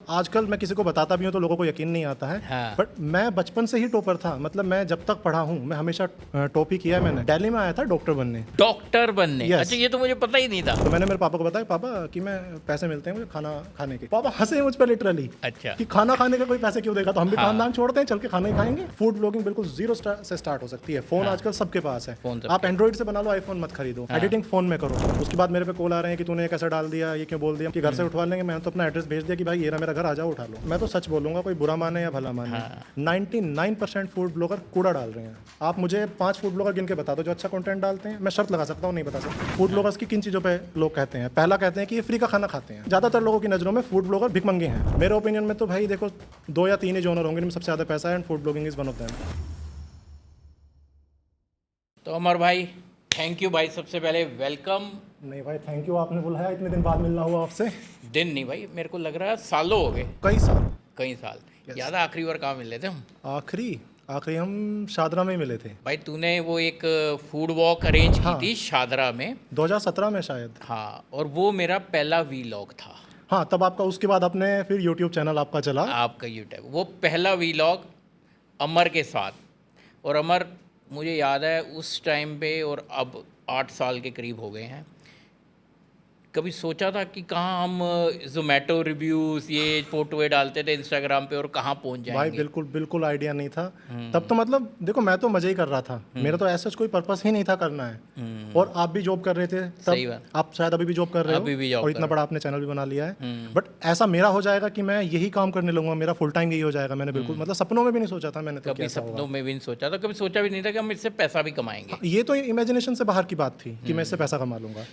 आजकल मैं किसी को बताता भी हूँ तो लोगों को यकीन नहीं आता है। हाँ। बट मैं बचपन से ही टॉपर था, मतलब मैं जब तक पढ़ा हूँ मैं हमेशा टॉप ही किया है। मैंने दिल्ली में आया था डॉक्टर बनने। डॉक्टर बनने? Yes. अच्छा, ये तो मुझे पता ही नहीं था। तो मैंने मेरे पापा को बताया, पापा कि मैं पैसे मिलते हैं मुझे खाना खाने के। पापा हंसे मुझ पर लिटरली अच्छा। कि खाना खाने का कोई पैसे क्यों देगा, तो हम भी हाँ। खानदान छोड़ते हैं, चल के खाना ही खाएंगे। फूड ब्लॉगिंग बिल्कुल जीरो से स्टार्ट हो सकती है। फोन हाँ। आजकल सबके पास है। फोन सबके आप एंड्रॉइड से बना लो, आईफोन मत खरीदो। हाँ। एडिटिंग फोन में करो। उसके बाद मेरे पे कॉल आ रहे हैं कि तूने कैसे डाल दिया, ये क्यों बोल दिया, कि घर से उठवा लेंगे। मैंने तो अपना एड्रेस भेज दिया कि भाई ये रहा मेरा घर, आ जाओ उठा लो। मैं तो सच बोलूंगा, कोई बुरा माने या भला माने, 99% फूड ब्लॉगर कूड़ा डाल रहे हैं। आप मुझे 5 फूड ब्लॉगर गिन के बता दो जो अच्छा कंटेंट डालते हैं। मैं शर्त लगा सकता हूँ, नहीं बता सकता। फूड ब्लॉगर्स की किन चीज़ों पे लोग कहते हैं? पहला कहते हैं कि ये फ्री का खाना खाते हैं। ज़्यादातर लोगों की नज़रों में फूड ब्लॉगर भिखमंगे हैं। मेरे ओपिनियन में तो भाई देखो 2 या 3 ही जॉनर होंगे जिनमें सबसे ज़्यादा पैसा है, and food blogging is one of them. तो अमर भाई, थैंक यू भाई, सबसे पहले वेलकम। नहीं भाई, थैंक यू, आपने बुलाया, इतने दिन बाद मिलना हुआ आपसे। दिन नहीं भाई, मेरे को लग रहा है सालों हो गए, कई साल। कई साल। याद है आखिरी बार कहाँ मिले थे हम? आखिरी हम शादरा में ही मिले थे। भाई तूने वो एक फूड वॉक अरेंज की हाँ। थी शादरा में। 2017 में शायद। हाँ, और वो मेरा पहला वीलॉग था। हाँ, तब आपका, उसके बाद आपने फिर यूट्यूब चैनल आपका चला। आपका यूट्यूब, वो पहला वीलॉग अमर के साथ। और अमर, मुझे याद है उस टाइम पे, और अब 8 साल के करीब हो गए हैं, कभी सोचा था कि कहाँ हम जोमेटो रिव्यूज़ ये फोटोएं डालते थे इंस्टाग्राम पे और कहाँ पहुँच भाई जाएंगे? बिल्कुल बिल्कुल आइडिया नहीं था तब तो। मतलब देखो, मैं तो मजे ही कर रहा था, मेरा तो ऐसा कोई पर्पस ही नहीं था करना है। और आप भी जॉब कर रहे थे सही तब, बात। आप शायद अभी भी जॉब कर रहे हो, अभी भी जॉब और कर इतना बड़ा आपने चैनल भी बना लिया है। बट ऐसा मेरा हो जाएगा कि मैं यही काम करने लगूंगा, मेरा फुल टाइम यही हो जाएगा, मैंने बिल्कुल मतलब सपनों में भी नहीं सोचा था मैंने तो। कभी सपनों में भी नहीं सोचा था, कभी सोचा भी नहीं था कि हम इससे पैसा भी कमाएंगे। ये तो इमेजिनेशन से बाहर की बात थी कि मैं इससे पैसा कमा लूंगा।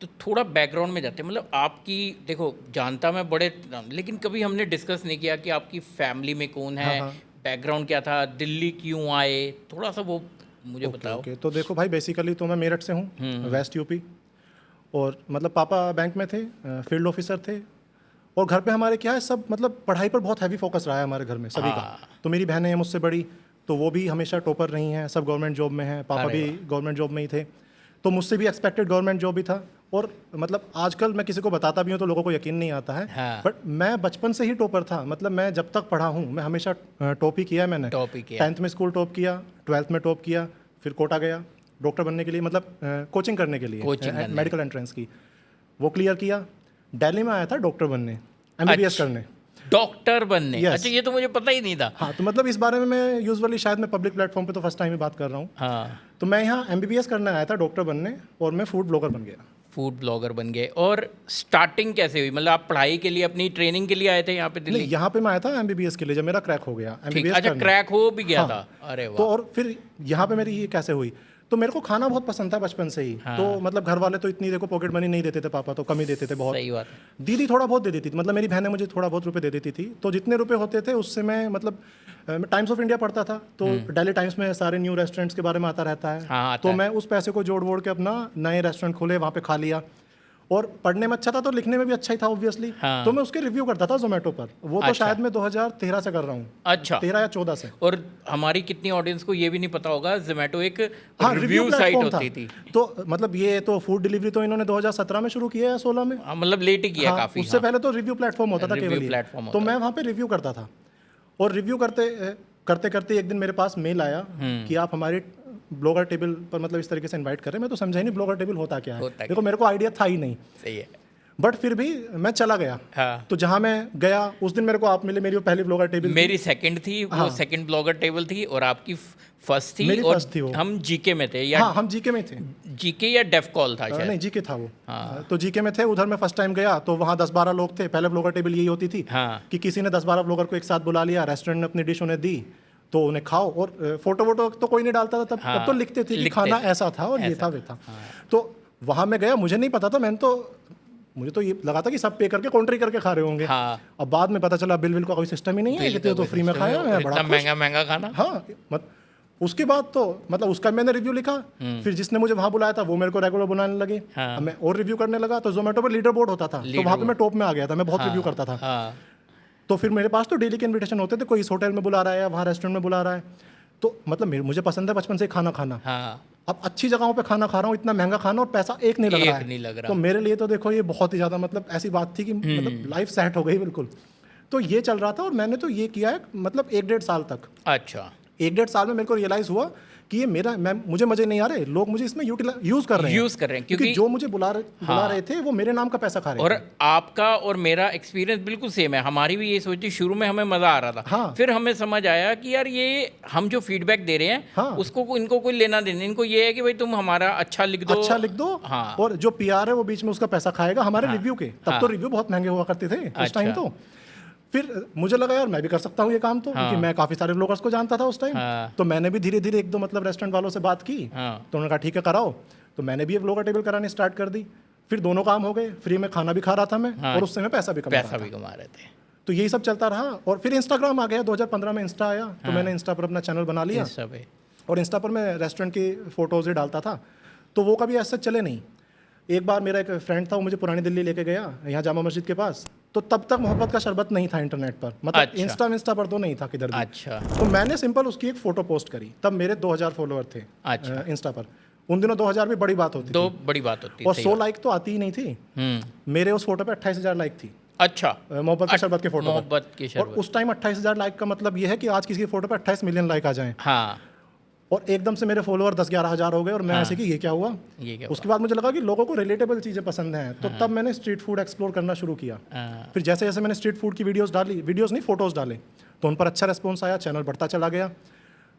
तो थोड़ा बैकग्राउंड में जाते हैं, मतलब आपकी, देखो जानता मैं बड़े, लेकिन कभी हमने डिस्कस नहीं किया कि आपकी फैमिली में कौन है, हाँ। बैकग्राउंड क्या था, दिल्ली क्यों आए, थोड़ा सा वो मुझे बताओ। ओके, तो देखो भाई, बेसिकली तो मैं मेरठ से हूँ, वेस्ट यूपी। और मतलब पापा बैंक में थे, फील्ड ऑफिसर थे। और घर पे हमारे क्या है, सब मतलब पढ़ाई पर बहुत हैवी फोकस रहा है हमारे घर में सभी का। तो मेरी बहनें हैं मुझसे बड़ी, तो वो भी हमेशा टॉपर रही हैं, सब गवर्नमेंट जॉब में हैं। पापा भी गवर्नमेंट जॉब में ही थे, तो मुझसे भी एक्सपेक्टेड गवर्नमेंट जॉब ही था। और मतलब आजकल मैं किसी को बताता भी हूँ तो लोगों को यकीन नहीं आता है। हाँ। बट मैं बचपन से ही टॉपर था, मतलब मैं जब तक पढ़ा हूँ मैं हमेशा टॉप ही किया है। मैंने टॉप ही किया। 10th में स्कूल टॉप किया, 12th में टॉप किया, फिर कोटा गया डॉक्टर बनने के लिए, मतलब कोचिंग करने के लिए, मेडिकल एंट्रेंस की, वो क्लियर किया। दिल्ली में आया था डॉक्टर बनने, MBBS करने। डॉक्टर बनने? Yes. अच्छा, ये तो मुझे पता ही नहीं था। हाँ, तो मतलब इस बारे में मैं यूजुअली शायद मैं पब्लिक प्लेटफॉर्म पे तो फर्स्ट टाइम ही बात कर रहा हूँ। हाँ, तो मैं यहाँ MBBS करने आया था डॉक्टर बनने, और मैं फूड ब्लॉगर बन गया। फूड ब्लॉगर बन गए। और स्टार्टिंग कैसे हुई? मतलब आप पढ़ाई के लिए, अपनी ट्रेनिंग के लिए आए थे यहाँ पे दिल्ली? नहीं, यहाँ पे मैं आया था MBBS के लिए, जब मेरा क्रैक हो गया ठीक, MBBS अच्छा, करने। क्रैक हो भी गया हाँ। था? अरे वाह। तो और फिर यहाँ पे मेरी ये कैसे हुई, तो मेरे को खाना बहुत पसंद था बचपन से ही। हाँ। तो मतलब घर वाले तो इतनी देखो पॉकेट मनी नहीं देते थे, पापा तो कम ही देते थे बहुत। सही बात। दीदी थोड़ा बहुत दे देती थी, मतलब मेरी बहनें मुझे थोड़ा बहुत रुपए दे देती थी। तो जितने रुपए होते थे उससे मैं मतलब टाइम्स ऑफ इंडिया पढ़ता था, तो डेली टाइम्स में सारे न्यू रेस्टोरेंट्स के बारे में आता रहता है। हाँ, आता तो है। मैं उस पैसे को जोड़ वोड़ के अपना नए रेस्टोरेंट खोले, वहाँ पे खा लिया। और पढ़ने में अच्छा था तो लिखने में भी अच्छा ही था ऑब्वियसली। हाँ। तो मैं उसके रिव्यू करता था जोमेटो पर। वो तो अच्छा। शायद मैं 2013 से कर रहा हूँ। अच्छा। 13 या 14 से। और हमारी कितनी ऑडियंस को ये भी नहीं पता होगा, जोमेटो एक हाँ, रिव्यू साइट प्लेटफॉर्म होती था। थी। तो मतलब ये तो फूड डिलीवरी तो इन्होंने 2017 में शुरू किया या 16 में। हाँ, मतलब लेट ही किया हाँ, काफी। उससे पहले तो रिव्यू प्लेटफॉर्म होता था रिव्यू केवल ये। प्लेटफॉर्म तो होता मैं वहाँ पे रिव्यू करता था, और रिव्यू करते करते एक दिन मेरे पास मेल आया कि आप हमारे ब्लॉगर टेबल पर मतलब इस तरीके से इनवाइट कर रहे हैं। मैं तो समझा ही नहीं ब्लॉगर टेबल होता क्या है। होता देखो, मेरे को आइडिया था ही नहीं, सही है। बट फिर भी मैं चला गया। हाँ, तो जहाँ मैं गया उस दिन मेरे को आप मिले, मेरी वो पहली ब्लॉगर टेबल थी। मेरी सेकंड थी, वो सेकंड ब्लॉगर टेबल थी, और आपकी फर्स्ट थी। मेरी और फर्स्ट थी वो। हम जीके में थे, या हाँ, हम जीके में थे। जीके या डेफ कॉल था शायद। नहीं, जीके था वो। हाँ। तो जीके में थे, उधर मैं फर्स्ट टाइम गया तो वहाँ 10-12 लोग थे। पहले ब्लॉगर टेबल यही होती थी हाँ। कि किसी ने 10-12 ब्लॉगर को एक साथ बुला लिया, रेस्टोरेंट ने अपनी डिश उन्हें दी, तो उन्हें खाओ। और फोटो वोटो तो कोई नहीं डालता था तब। हाँ, तब तो लिखते थे कि लिखते खाना थे। ऐसा था और ये ऐसा। था वे था। तो वहाँ मैं गया, मुझे नहीं पता था, मुझे तो ये लगा था कि सब पे करके काउंटर करके खा रहे होंगे। हाँ। अब बाद में पता चला बिल का कोई सिस्टम ही नहीं है, कहते तो फ्री में खाया मैं, बड़ा इतना खुश। महंगा महंगा खाना। हाँ, उसके बाद तो मतलब उसका मैंने रिव्यू लिखा। फिर जिसने मुझे वहाँ बुलाया था वो मेरे को रेगुलर बुलाने लगे। हाँ। अब मैं और रिव्यू करने लगा, तो जोमेटो पर लीडर बोर्ड होता था, तो वहाँ पे मैं टॉप में आ गया था, मैं बहुत रिव्यू करता था। हाँ, तो फिर मेरे पास तो डेली के इन्विटेशन होते थे, कोई इस होटल में बुला रहा है या वहाँ रेस्टोरेंट में बुला रहा है। तो मतलब मुझे पसंद है बचपन से खाना खाना। हाँ, अब अच्छी जगहों पे खाना खा रहा हूँ, इतना महंगा खाना, और पैसा एक नहीं लग रहा है। नहीं लग रहा। तो मेरे लिए तो देखो ये बहुत ही ज़्यादा मतलब ऐसी बात थी कि मतलब लाइफ सेट हो गई बिल्कुल। तो ये चल रहा था और मैंने तो ये किया है मतलब 1-1.5 साल तक। अच्छा 1-1.5 साल में मेरे को रियलाइज़ हुआ कि ये मुझे मजे नहीं आ रहे, लोग मुझे इसमें यूज़ कर रहे हैं क्योंकि जो मुझे बुला रहे थे वो मेरे नाम का पैसा खा रहे और थे। आपका और मेरा एक्सपीरियंस बिल्कुल सेम है। हमारी भी ये सोची, शुरू में हमें मज़ा आ रहा था, हाँ। फिर हमें समझ आया कि यार ये हम जो फीडबैक दे रहे हैं हाँ। उसको इनको कोई लेना देना, इनको ये है कि भाई तुम हमारा अच्छा लिख दो। हाँ। और जो PR है वो बीच में उसका पैसा खाएगा हमारे रिव्यू के। तब तो रिव्यू बहुत महंगे हुआ करते थे उस टाइम। तो फिर मुझे लगा यार मैं भी कर सकता हूँ ये काम, तो क्योंकि मैं काफ़ी सारे ब्लॉगर्स को जानता था उस टाइम। तो मैंने भी धीरे धीरे 1-2 मतलब रेस्टोरेंट वालों से बात की। तो उन्होंने कहा ठीक है कराओ। तो मैंने भी एक ब्लॉगर टेबल करानी स्टार्ट कर दी। फिर दोनों काम हो गए, फ्री में खाना भी खा रहा था मैं और उससे मैं पैसा भी कमा रहे थे। तो यही सब चलता रहा। और फिर इंस्टाग्राम आ गया, 2015 में इंस्टा आया। तो मैंने इंस्टा पर अपना चैनल बना लिया और इंस्टा पर मैं रेस्टोरेंट की फ़ोटोज़ ही डालता था। तो वो कभी ऐसा चले नहीं। एक बार मेरा एक फ्रेंड था, वो मुझे पुरानी दिल्ली लेके गया, यहाँ जामा मस्जिद के पास। तो तब तक मोहब्बत का शरबत नहीं था इंटरनेट पर, मतलब इंस्टा पर तो नहीं था किधर भी। अच्छा। तो मैंने सिंपल उसकी एक फ़ोटो पोस्ट करी। तब मेरे 2000 फॉलोअर थे इंस्टा पर। उन दिनों 2000 भी बड़ी बात होती थी, बड़ी बात होती। और 100 लाइक तो आती ही नहीं थी। मेरे उस फोटो पे 28,000 लाइक थी। अच्छा। मोहब्बत के शरबत के फोटो, मोहब्बत के शरबत। और उस टाइम 28,000 लाइक का मतलब ये है कि आज किसी की फोटो पे 28 मिलियन लाइक आ जाएं। हाँ। और एकदम से मेरे फॉलोअर 10-11 हज़ार हो गए। और मैं ऐसे कि ये क्या हुआ। उसके बाद मुझे लगा कि लोगों को रिलेटेबल चीज़ें पसंद हैं। तो तब मैंने स्ट्रीट फूड एक्सप्लोर करना शुरू किया। फिर जैसे जैसे मैंने स्ट्रीट फूड की वीडियोस नहीं फोटोज़ डाले, तो उन पर अच्छा रिस्पॉन्स आया, चैनल बढ़ता चला गया।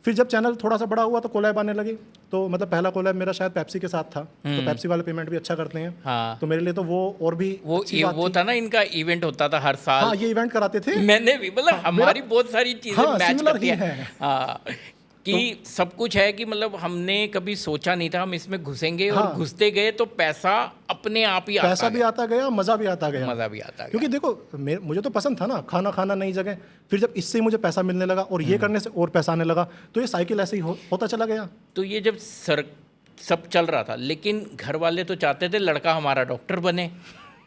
फिर जब चैनल थोड़ा सा बड़ा हुआ तो कोलैब आने लगी। तो मतलब पहला कोलैब मेरा शायद पेप्सी के साथ था। तो पेप्सी वाले पेमेंट भी अच्छा करते हैं। हाँ। तो मेरे लिए तो वो और भी वो था ना, इनका इवेंट होता था हर साल। हाँ, ये इवेंट कराते थे। मैंने भी मतलब हमारी बहुत सारी चीज़ें मैच करती हैं। हाँ, कि सब कुछ है कि मतलब हमने कभी सोचा नहीं था हम इसमें घुसेंगे। और घुसते गए तो पैसा अपने आप ही पैसा भी आता गया, मज़ा भी आता गया। क्योंकि देखो मुझे तो पसंद था ना खाना खाना नई जगह। फिर जब इससे मुझे पैसा मिलने लगा और ये करने से और पैसा आने लगा, तो ये साइकिल ऐसे ही होता चला गया। तो ये जब सब चल रहा था, लेकिन घर वाले तो चाहते थे लड़का हमारा डॉक्टर बने।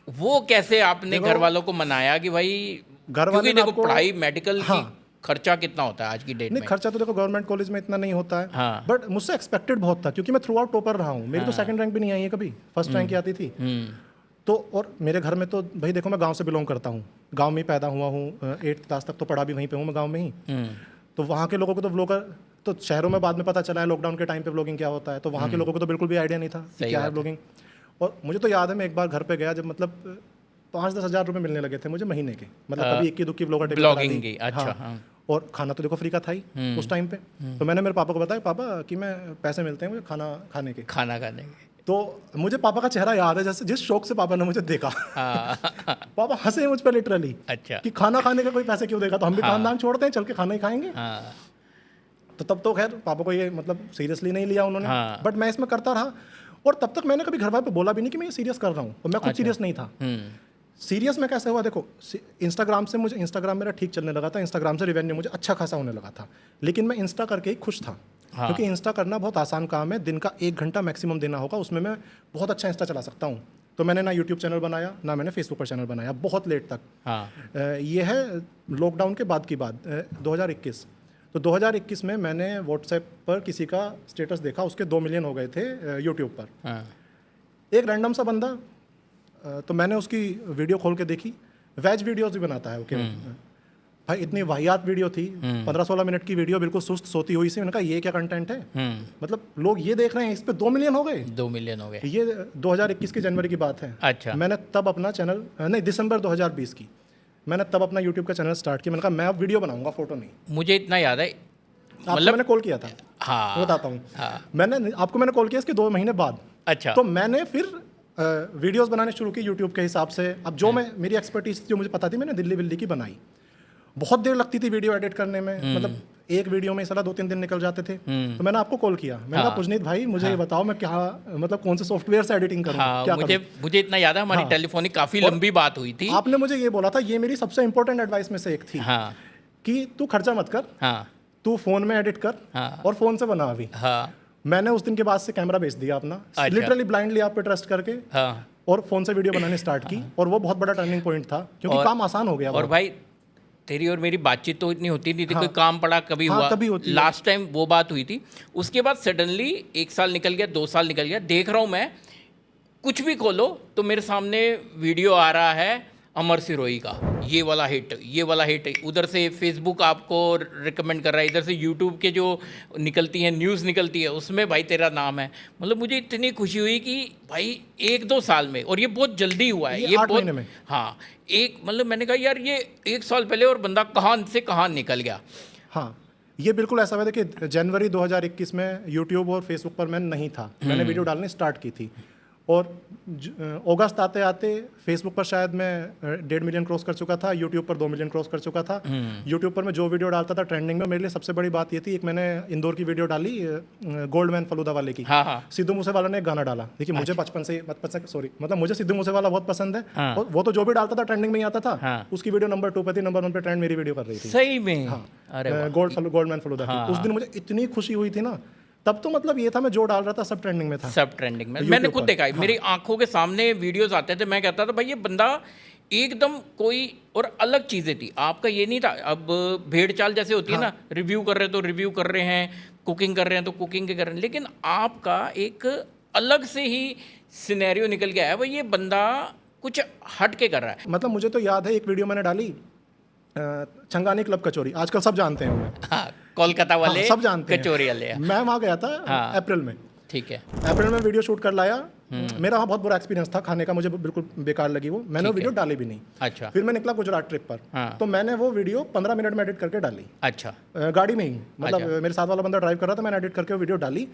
वो कैसे आपने घर वालों को मनाया कि भाई, क्योंकि देखो पढ़ाई मेडिकल की खर्चा कितना होता है आज की डेट में? नहीं, खर्चा तो देखो गवर्नमेंट कॉलेज में इतना नहीं होता है। बट मुझसे एक्सपेक्टेड बहुत था, क्योंकि मैं थ्रू आउट टॉपर रहा हूँ। मेरी तो सेकंड रैंक भी नहीं आई है कभी, फर्स्ट रैंक ही आती थी। तो और मेरे घर में तो भाई देखो मैं गांव से बिलोंग करता हूँ, गांव में ही पैदा हुआ हूँ। 8th क्लास तक तो पढ़ा भी वहीं पे हूँ मैं, गाँव में ही। तो वहाँ के लोगों को तो व्लॉगर, तो शहरों में बाद में पता चला है लॉकडाउन के टाइम पे व्लॉगिंग क्या होता है। तो वहाँ के लोगों को तो बिल्कुल भी आइडिया नहीं था क्या है व्लॉगिंग। और मुझे तो याद है मैं एक बार घर पे गया, जब मतलब 5-10 हज़ार रुपये मिलने लगे थे मुझे महीने के, मतलब कभी 21-22 व्लॉगर। अच्छा। और खाना तो देखो फ्री का था ही उस टाइम पे। तो मैंने मेरे पापा को बताया, पापा कि मैं पैसे मिलते हैं मुझे खाना खाने के। तो मुझे पापा का चेहरा याद है, जैसे जिस शौक से पापा ने मुझे देखा। पापा हंसे मुझ पर लिटरली। अच्छा। कि खाना खाने का कोई पैसे क्यों देगा, तो हम भी काम धाम छोड़ते हैं, चल के खाना ही खाएंगे। तो तब तो खैर पापा को ये मतलब सीरियसली नहीं लिया उन्होंने। बट मैं इसमें करता रहा। और तब तक मैंने कभी घर वाले पे बोला भी नहीं कि मैं ये सीरियस कर रहा हूँ, और मैं खुद सीरियस नहीं था। सीरियस में कैसे हुआ, देखो इंस्टाग्राम मेरा ठीक चलने लगा था, इंस्टाग्राम से रिवेन्यू मुझे अच्छा खासा होने लगा था। लेकिन मैं इंस्टा करके ही खुश था। क्योंकि इंस्टा करना बहुत आसान काम है, दिन का 1 घंटा मैक्सिमम देना होगा, उसमें मैं बहुत अच्छा इंस्टा चला सकता हूँ। तो मैंने ना यूट्यूब चैनल बनाया, ना मैंने फेसबुक पर चैनल बनाया, बहुत लेट तक। ये है लॉकडाउन के बाद की बात, 2021। तो 2021 में मैंने व्हाट्सएप पर किसी का स्टेटस देखा, उसके 2 मिलियन हो गए थे यूट्यूब पर। एक रैंडम सा बंदा, तो मैंने उसकी वीडियो खोल के देखी, वेज वीडियोस भी बनाता है ओके। भाई इतनी वाहियात वीडियो थी, 15-16 मिनट की वीडियो, बिल्कुल सुस्त सोती हुई सी। मैंने कहा ये क्या कंटेंट है, मतलब लोग ये देख रहे हैं, इस पे 2 मिलियन हो गए। 2 मिलियन हो गए। ये 2021 की जनवरी की बात है। अच्छा। मैंने तब अपना चैनल, नहीं दिसंबर 2020 की, मैंने तब अपना यूट्यूब का चैनल स्टार्ट किया। मैंने कहा मैं अब वीडियो बनाऊंगा, फोटो नहीं। मुझे इतना याद है, मतलब मैंने कॉल किया था। हाँ, बताता हूँ। मैंने कॉल किया इसके 2 महीने बाद। अच्छा। तो मैंने फिर वीडियोस बनाने शुरू की यूट्यूब के हिसाब से। अब जो मेरी एक्सपर्टीज जो मुझे पता थी, मैंने दिल्ली की बनाई। बहुत देर लगती थी वीडियो एडिट करने में, मतलब एक वीडियो में साला 2-3 दिन निकल जाते थे। तो मैंने आपको कॉल किया, मैंने कहा पुजनीत भाई मुझे ये बताओ मैं क्या, मतलब कौन से सॉफ्टवेयर से एडिटिंग करूँ, क्या मुझे इतना याद है, हमारी टेलीफोनिक काफ़ी लंबी बात हुई थी। आपने मुझे ये बोला था, ये मेरी सबसे इंपॉर्टेंट एडवाइस में से एक थी, कि तू खर्चा मत कर, तू फोन में एडिट कर और फोन से बना अभी। मैंने उस दिन के बाद से कैमरा बेच दिया अपना, लिटरली ब्लाइंडली आप पे ट्रस्ट करके, और फोन से वीडियो बनाने स्टार्ट की। और वो बहुत बड़ा टर्निंग पॉइंट था, क्योंकि काम आसान हो गया। और भाई तेरी और मेरी बातचीत तो इतनी होती नहीं थी, कोई काम पड़ा कभी हुआ, कभी होती लास्ट टाइम वो बात हुई थी। उसके बाद सडनली 1 साल निकल गया, 2 साल निकल गया, देख रहा हूँ मैं कुछ भी खोलो तो मेरे सामने वीडियो आ रहा है, अमर सिरोही का ये वाला हिट, उधर से फेसबुक आपको रिकमेंड कर रहा है, इधर से यूट्यूब के जो निकलती हैं न्यूज़ निकलती है उसमें भाई तेरा नाम है। मतलब मुझे इतनी खुशी हुई कि भाई 1-2 साल में, और ये बहुत जल्दी हुआ है, ये 8 बहुत, महीने में। हाँ एक मतलब मैंने कहा यार ये 1 साल पहले और बंदा कहाँ से कहाँ निकल गया। हाँ, ये बिल्कुल ऐसा हुआ था कि जनवरी 2021 में यूट्यूब और फेसबुक पर मैं नहीं था, मैंने वीडियो डालनी स्टार्ट की थी, और अगस्त आते आते फेसबुक पर शायद मैं 1.5 मिलियन क्रॉस कर चुका था, यूट्यूब पर 2 मिलियन क्रॉस कर चुका था। यूट्यूब पर मैं जो वीडियो डालता था ट्रेंडिंग में, मेरे लिए सबसे बड़ी बात ये थी, एक मैंने इंदौर की वीडियो डाली गोल्डमैन फलूदा वाले की। हाँ हाँ। सिद्धू मूसेवाला ने एक गाना डाला। देखिए मुझे बचपन से मतलब मुझे सिद्धू मूसेवाला बहुत पसंद है। हाँ। और वो तो जो भी डालता था ट्रेंडिंग में ही आता था। हाँ। उसकी वीडियो नंबर 2 पे थी, नंबर 1 पे ट्रेंड मेरी वीडियो कर रही थी। सही में? हाँ। अरे वाह। गोल्डमैन फलूदा की। उस दिन मुझे इतनी खुशी हुई थी ना, तब तो मतलब ये था मैं जो डाल रहा था सब ट्रेंडिंग में था। सब ट्रेंडिंग में मैंने खुद देखा है। हाँ। मेरी आंखों के सामने वीडियोस आते थे, मैं कहता था भाई ये बंदा एकदम कोई और अलग चीज़ें थी। आपका ये नहीं था, अब भेड़ चाल जैसे होती है ना, रिव्यू कर रहे हैं तो रिव्यू कर रहे हैं, कुकिंग कर रहे हैं तो कुकिंग के कर रहे हैं, लेकिन आपका एक अलग से ही सिनेरियो निकल गया है भाई ये बंदा कुछ हट के कर रहा है। मतलब मुझे तो याद है एक वीडियो मैंने डाली, छंगानी क्लब कचौरी, आजकल सब जानते हैं उन्हें। हाँ, कोलकाता वाले सब जानते हैं, कचौरी वाले। मैं वहाँ गया था अप्रैल में। ठीक है। अप्रैल में वीडियो शूट कर लाया। मेरा वहाँ बहुत बुरा एक्सपीरियंस था खाने का, मुझे बिल्कुल बेकार लगी वो, मैंने वो वीडियो डाली भी नहीं। अच्छा। फिर मैं निकला गुजरात ट्रिप पर। हाँ। तो मैंने वो वीडियो 15 मिनट में एडिट करके डाली। अच्छा। गाड़ी में ही, मतलब मेरे साथ वाला बंदा ड्राइव कर रहा था, मैंने एडिट करके वो वीडियो डाली।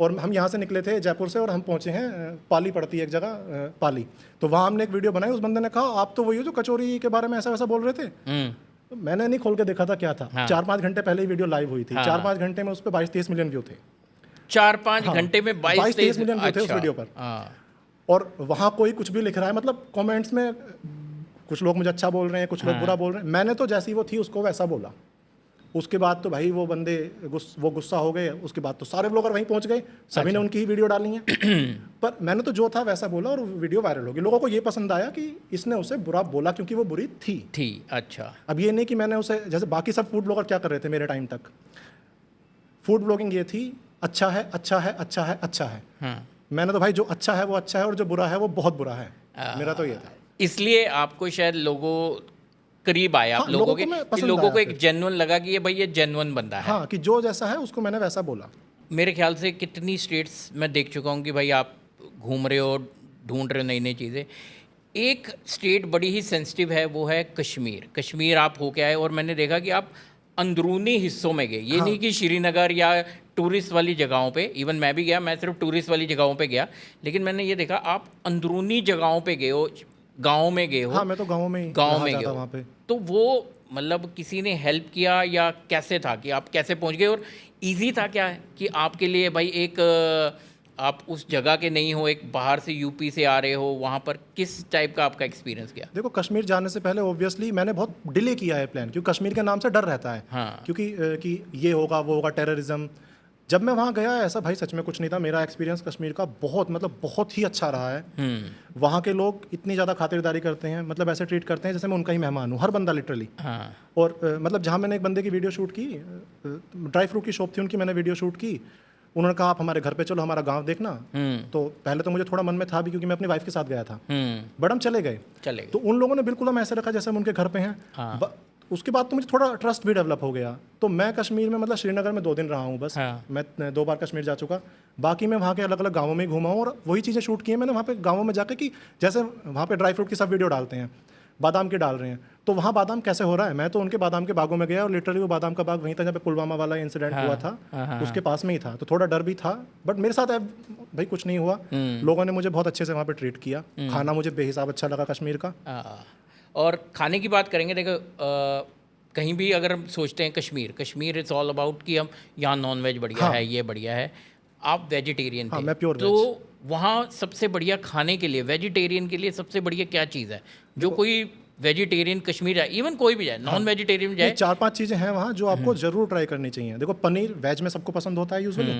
और हम यहाँ से निकले थे जयपुर से, और हम पहुँचे हैं पाली पड़ती है एक जगह, पाली। तो वहाँ हमने एक वीडियो बनाई। उस बंदे ने कहा आप तो वही हो जो कचौरी के बारे में ऐसा वैसा बोल रहे थे। तो मैंने नहीं खोल के देखा था क्या था। 4-5 घंटे पहले ही वीडियो लाइव हुई थी। 4-5 घंटे में उस पर 22-23 मिलियन व्यू थे। 4-5 घंटे में 22-23 मिलियन व्यू थे उस वीडियो पर। और वहाँ कोई कुछ भी लिख रहा है, मतलब कमेंट्स में कुछ लोग मुझे अच्छा बोल रहे हैं, कुछ लोग बुरा बोल रहे हैं। मैंने तो जैसी वो थी उसको वैसा बोला। उसके बाद तो भाई वो बंदे वो गुस्सा हो गए। उसके बाद तो सारे ब्लॉगर वहीं पहुंच गए, सभी ने उनकी ही वीडियो डाली है। पर मैंने तो जो था वैसा बोला और वीडियो वायरल हो गई। लोगों को ये पसंद आया कि इसने उसे बुरा बोला क्योंकि वो बुरी थी। अच्छा। अब ये नहीं कि मैंने उसे, जैसे बाकी सब फूड ब्लॉगर क्या कर रहे थे मेरे टाइम तक, फूड ब्लॉगिंग ये थी अच्छा है, अच्छा है, अच्छा है, अच्छा है। मैंने तो भाई जो अच्छा है वो अच्छा है, और जो बुरा है वो बहुत बुरा है। मेरा तो ये था। इसलिए आपको शायद लोगों करीब आए आप लोगों के, कि लोगों को एक जेन्युइन लगा कि ये भाई ये जेन्युइन बंदा है। हाँ, कि जो जैसा है उसको मैंने वैसा बोला। मेरे ख्याल से कितनी स्टेट्स मैं देख चुका हूँ कि भाई आप घूम रहे हो, ढूंढ रहे हो नई नई चीज़ें। एक स्टेट बड़ी ही सेंसिटिव है, वो है कश्मीर। कश्मीर आप होके आए और मैंने देखा कि आप अंदरूनी हिस्सों में गए। ये नहीं कि श्रीनगर या टूरिस्ट वाली जगहों पे, इवन मैं भी गया, मैं सिर्फ टूरिस्ट वाली जगहों पे गया, लेकिन मैंने ये देखा आप अंदरूनी जगहों पे गए हो, गाँव में गए हो। हाँ, मैं तो गाँव में गए हो वहाँ पे। तो वो मतलब किसी ने हेल्प किया या कैसे था कि आप कैसे पहुँच गए? और ईजी था क्या कि आपके लिए भाई एक आप उस जगह के नहीं हो, एक बाहर से यूपी से आ रहे हो, वहाँ पर किस टाइप का आपका एक्सपीरियंस गया? देखो, कश्मीर जाने से पहले ऑब्वियसली मैंने बहुत डिले किया है प्लान, क्योंकि कश्मीर के नाम से डर रहता है। हाँ। क्योंकि कि ये होगा वो होगा, टेररिज्म। जब मैं वहाँ गया ऐसा भाई सच में कुछ नहीं था। मेरा एक्सपीरियंस कश्मीर का बहुत ही अच्छा रहा है। वहाँ के लोग इतनी ज़्यादा खातिरदारी करते हैं, मतलब ऐसे ट्रीट करते हैं जैसे मैं उनका ही मेहमान हूँ, हर बंदा लिटरली। हाँ। और मतलब जहाँ मैंने एक बंदे की वीडियो शूट की, ड्राई फ्रूट की शॉप थी उनकी, मैंने वीडियो शूट की। उन्होंने कहा आप हमारे घर पे चलो, हमारा गांव देखना। तो पहले तो मुझे थोड़ा मन में था भी, क्योंकि मैं अपनी वाइफ के साथ गया था। बट हम चले गए। तो उन लोगों ने बिल्कुल हम ऐसे रखा जैसे हम उनके घर पे हैं। हाँ। उसके बाद तो मुझे थोड़ा ट्रस्ट भी डेवलप हो गया। तो मैं कश्मीर में, मतलब श्रीनगर में 2 दिन रहा हूँ बस। हाँ। मैं 2 बार कश्मीर जा चुका। बाकी मैं वहाँ के अलग अलग गाँवों में घूमा हूँ, और वही चीज़ें शूट की हैं मैंने वहाँ पे गाँवों में जाकर, कि जैसे वहाँ पे ड्राई फ्रूट की सब वीडियो डालते हैं, बादाम की डाल रहे हैं, तो वहाँ बादाम कैसे हो रहा है। मैं तो उनके बादाम के बागों में गया, और लिटरली वो बादाम का बाग वहीं था जहाँ पे पुलवामा वाला इंसिडेंट हुआ था। उसके पास में ही था। तो थोड़ा डर भी था, बट मेरे साथ भाई कुछ नहीं हुआ। लोगों ने मुझे बहुत अच्छे से वहाँ पे ट्रीट किया। खाना मुझे बेहिसाब अच्छा लगा कश्मीर का। और खाने की बात करेंगे, देखो कहीं भी अगर हम सोचते हैं कश्मीर इट्स ऑल अबाउट कि हम यहाँ नॉन वेज बढ़िया है, ये बढ़िया है। आप वेजिटेरियन थे। मैं प्योर तो वहाँ सबसे बढ़िया खाने के लिए, वेजिटेरियन के लिए सबसे बढ़िया क्या चीज़ है जो कोई वेजिटेरियन कश्मीर जाए, इवन कोई भी जाए, नॉन वेजिटेरियन जाए? 4-5 चीज़ें हैं वहाँ जो आपको जरूर ट्राई करनी चाहिए। देखो, पनीर वेज में सबको पसंद होता है यूजुअली।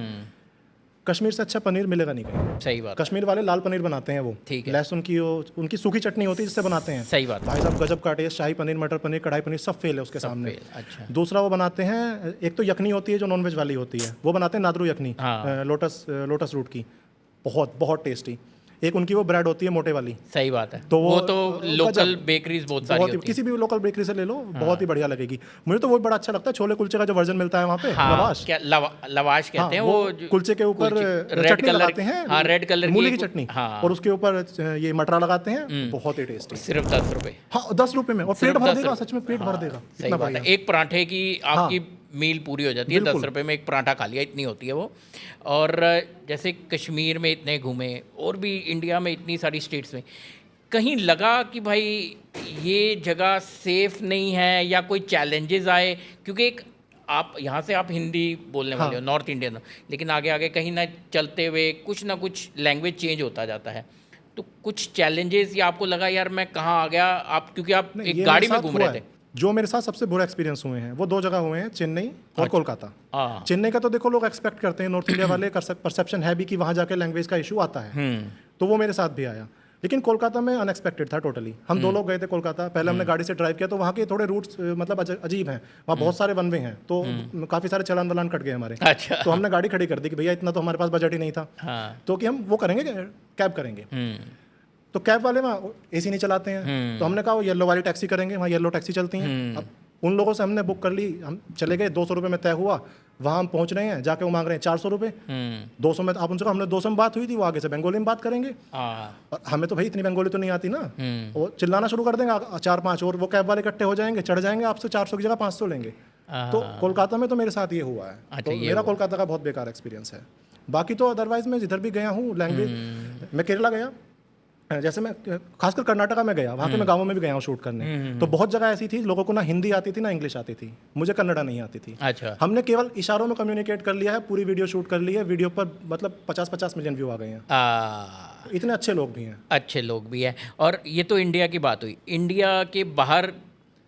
कश्मीर से अच्छा पनीर मिलेगा नहीं कहीं। सही बात। कश्मीर वाले लाल पनीर बनाते हैं, वो ठीक है, लहसुन की उनकी सूखी चटनी होती है जिससे बनाते हैं। सही बात। भाई साहब गजब का टेस्ट। शाही पनीर, मटर पनीर, कढ़ाई पनीर सब फेल है उसके सामने। अच्छा। दूसरा वो बनाते हैं, एक तो यखनी होती है जो नॉनवेज वाली होती है, वो बनाते हैं नादरू यखनी, लोटस रूट की, बहुत टेस्टी। एक उनकी वो ब्रेड होती है मोटे वाली, सही बात है। तो वो तो गजब। लोकल बेकरीज बहुत सारी बहुत ही, होती किसी भी लोकल बेकरी से ले लो, बहुत ही बढ़िया लगेगी। मुझे तो वो बड़ा अच्छा लगता है, छोले कुलचे का जो वर्जन मिलता है वहाँ पे, हैं। हाँ, लवाश। क्या लवाश हाँ, कहते हैं वो जो कुलचे के ऊपर रेड चटनी कलर, लगाते हैं, हाँ रेड कलर मूली की एक- चटनी, हाँ, और उसके ऊपर ये मटरा लगाते हैं, बहुत ही टेस्टी। सिर्फ 10 रुपए। हाँ, 10 रुपए में, और पेट सिर्फ भर 10 देगा, रुपए। सच में पेट भर देगा, सही इतना बात है। बढ़िया। एक पराठे की आपकी मील पूरी हो जाती है, 10 रुपए में एक पराठा खा लिया, इतनी होती है वो। और जैसे कश्मीर में इतने घूमे, और भी इंडिया में इतनी सारी स्टेट्स में, कहीं लगा कि भाई ये जगह सेफ नहीं है या कोई चैलेंजेस आए? क्योंकि एक आप यहाँ से आप हिंदी बोलने वाले हो, नॉर्थ इंडियन हो, लेकिन आगे आगे कहीं ना चलते हुए कुछ ना कुछ लैंग्वेज चेंज होता जाता है, तो कुछ चैलेंजेस या आपको लगा यार मैं कहाँ आ गया? आप क्योंकि आप नहीं, एक ये गाड़ी मेरे में साथ घूम हुआ रहे है। थे। जो मेरे साथ सबसे बुरा एक्सपीरियंस हुए हैं वो 2 जगह हुए हैं, चेन्नई और कोलकाता। हाँ। चेन्नई का तो देखो लोग एक्सपेक्ट करते हैं, नॉर्थ इंडिया वाले परसेप्शन है भी कि वहाँ जाके लैंग्वेज का इशू आता है, तो वो मेरे साथ भी आया। लेकिन कोलकाता में अनएक्सपेक्टेड था टोटली। हम 2 लोग गए थे कोलकाता, पहले हमने गाड़ी से ड्राइव किया, तो वहाँ के थोड़े रूट्स मतलब अजीब हैं, वहाँ बहुत सारे वन वे हैं, तो काफ़ी सारे चलान वलान कट गए हमारे। अच्छा। तो हमने गाड़ी खड़ी कर दी कि भैया इतना तो हमारे पास बजट ही नहीं था, हाँ। तो कि हम वो करेंगे, कैब करेंगे। तो कैब वाले वहाँ एसी नहीं चलाते हैं, तो हमने कहा वो येलो वाली टैक्सी करेंगे, वहाँ येलो टैक्सी चलती हैं। अब उन लोगों से हमने बुक कर ली, हम चले गए, 200 रुपये में तय हुआ। वहाँ हम पहुँच रहे हैं, जाके वो मांग रहे हैं 400 रुपये। 200 में आप उनसे कहा, हमने 200 में बात हुई थी, वो आगे से बंगाली में बात करेंगे, और हमें तो भाई इतनी बंगाली तो नहीं आती ना। वो चिल्लाना शुरू कर देंगे 4-5, और वो कैब वाले इकट्ठे हो जाएंगे, चढ़ जाएंगे, आपसे 400 की जगह 500 लेंगे। तो कोलकाता में तो मेरे साथ ये हुआ है। तो मेरा कोलकाता का बहुत बेकार एक्सपीरियंस है। बाकी तो अदरवाइज मैं जिधर भी गया हूँ, लैंग्वेज, मैं केरला गया, जैसे मैं खासकर कर्नाटका में गया, वहाँ पे मैं गाँवों में भी गया हूँ शूट करने, तो बहुत जगह ऐसी थी लोगों को ना हिंदी आती थी ना इंग्लिश आती थी, मुझे कन्नड़ा नहीं आती थी। अच्छा। हमने केवल इशारों में कम्युनिकेट कर लिया है, पूरी वीडियो शूट कर ली है, वीडियो पर मतलब 50-50 मिलियन व्यू आ गए हैं। इतने अच्छे लोग भी हैं। अच्छे लोग भी हैं। और ये तो इंडिया की बात हुई, इंडिया के बाहर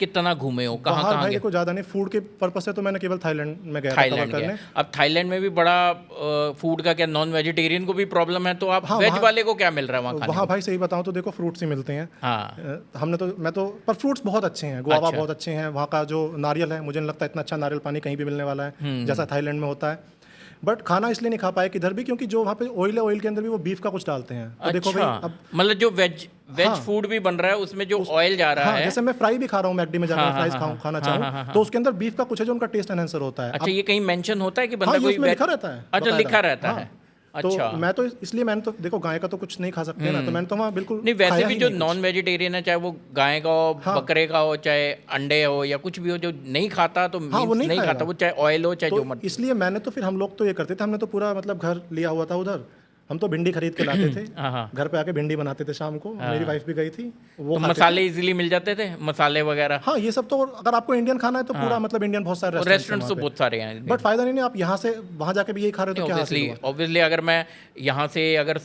कितना घूमे हो, कहाँ बाहर कहाँ भाई गए? देखो ज़्यादा नहीं, फूड के पर्पज से तो मैंने केवल थाईलैंड में गया था थाईलैंड कवर गए। करने। अब थाईलैंड में भी बड़ा फूड का क्या, नॉन वेजिटेरियन को भी प्रॉब्लम है, तो आप हाँ, वेज वहाँ- वाले को क्या मिल रहा है वहाँ खाने वहाँ को? भाई सही बताऊँ तो देखो फ्रूट्स ही मिलते हैं। हाँ। हमने तो, मैं तो, पर फ्रूट्स बहुत अच्छे हैं, गुआवा अच्छा। बहुत अच्छे हैं, वहाँ का जो नारियल है, मुझे नहीं लगता इतना अच्छा नारियल पानी कहीं भी मिलने वाला है जैसा थाईलैंड में होता है। बट खाना इसलिए नहीं खा पाए किधर भी, क्योंकि जो वहाँ पे ऑयल है, ऑयल के अंदर भी वो बीफ का कुछ डालते हैं। तो देखो भाई, अच्छा, अब मतलब जो वेज हाँ। फूड भी बन रहा है उसमें जो ऑयल जा रहा हाँ, है। जैसे मैं फ्राई भी खा रहा हूँ मैकडी में जाकर, फ्राइज खाना चाहूँ, तो उसके अंदर बीफ का कुछ है जो उनका टेस्ट एनहेंसर होता है। अच्छा, ये कहीं मेंशन होता है कि बंदा हाँ, ये कोई उसमें लिखा रहता है। अच्छा, बकायदा। लिखा रहता हाँ। है। तो अच्छा। मैं तो इसलिए, मैंने तो देखो गाय का तो कुछ नहीं खा सकते ना, तो मैंने तो वहाँ बिल्कुल नहीं, वैसे खाया भी ही जो नहीं नॉन वेजिटेरियन है, चाहे वो गाय का हो, बकरे का हो, चाहे अंडे हो, या कुछ भी हो, जो नहीं खाता तो हाँ, वो मीन्स नहीं खाता, खाएगा। वो चाहे ऑयल हो चाहे तो जो मर्जी। इसलिए मैंने तो फिर, हम लोग तो ये करते थे, हमने तो पूरा मतलब घर लिया हुआ था उधर, हम तो भिंडी खरीद के लाते थे, हाँ। घर पे आके भिंडी बनाते थे शाम को, मेरी वाइफ भी गई थी, वो तो खाते मसाले इजीली मिल जाते थे, मसाले वगैरह? हाँ, ये सब तो, अगर आपको इंडियन खाना है तो पूरा मतलब इंडियन बहुत सारे रेस्टोरेंट्स तो बहुत सारे हैं। बट फायदा नहीं, आप यहाँ से वहाँ जाके भी यही खा रहे हो तो क्या हासिल हुआ? ऑब्वियसली अगर मैं यहाँ से अगर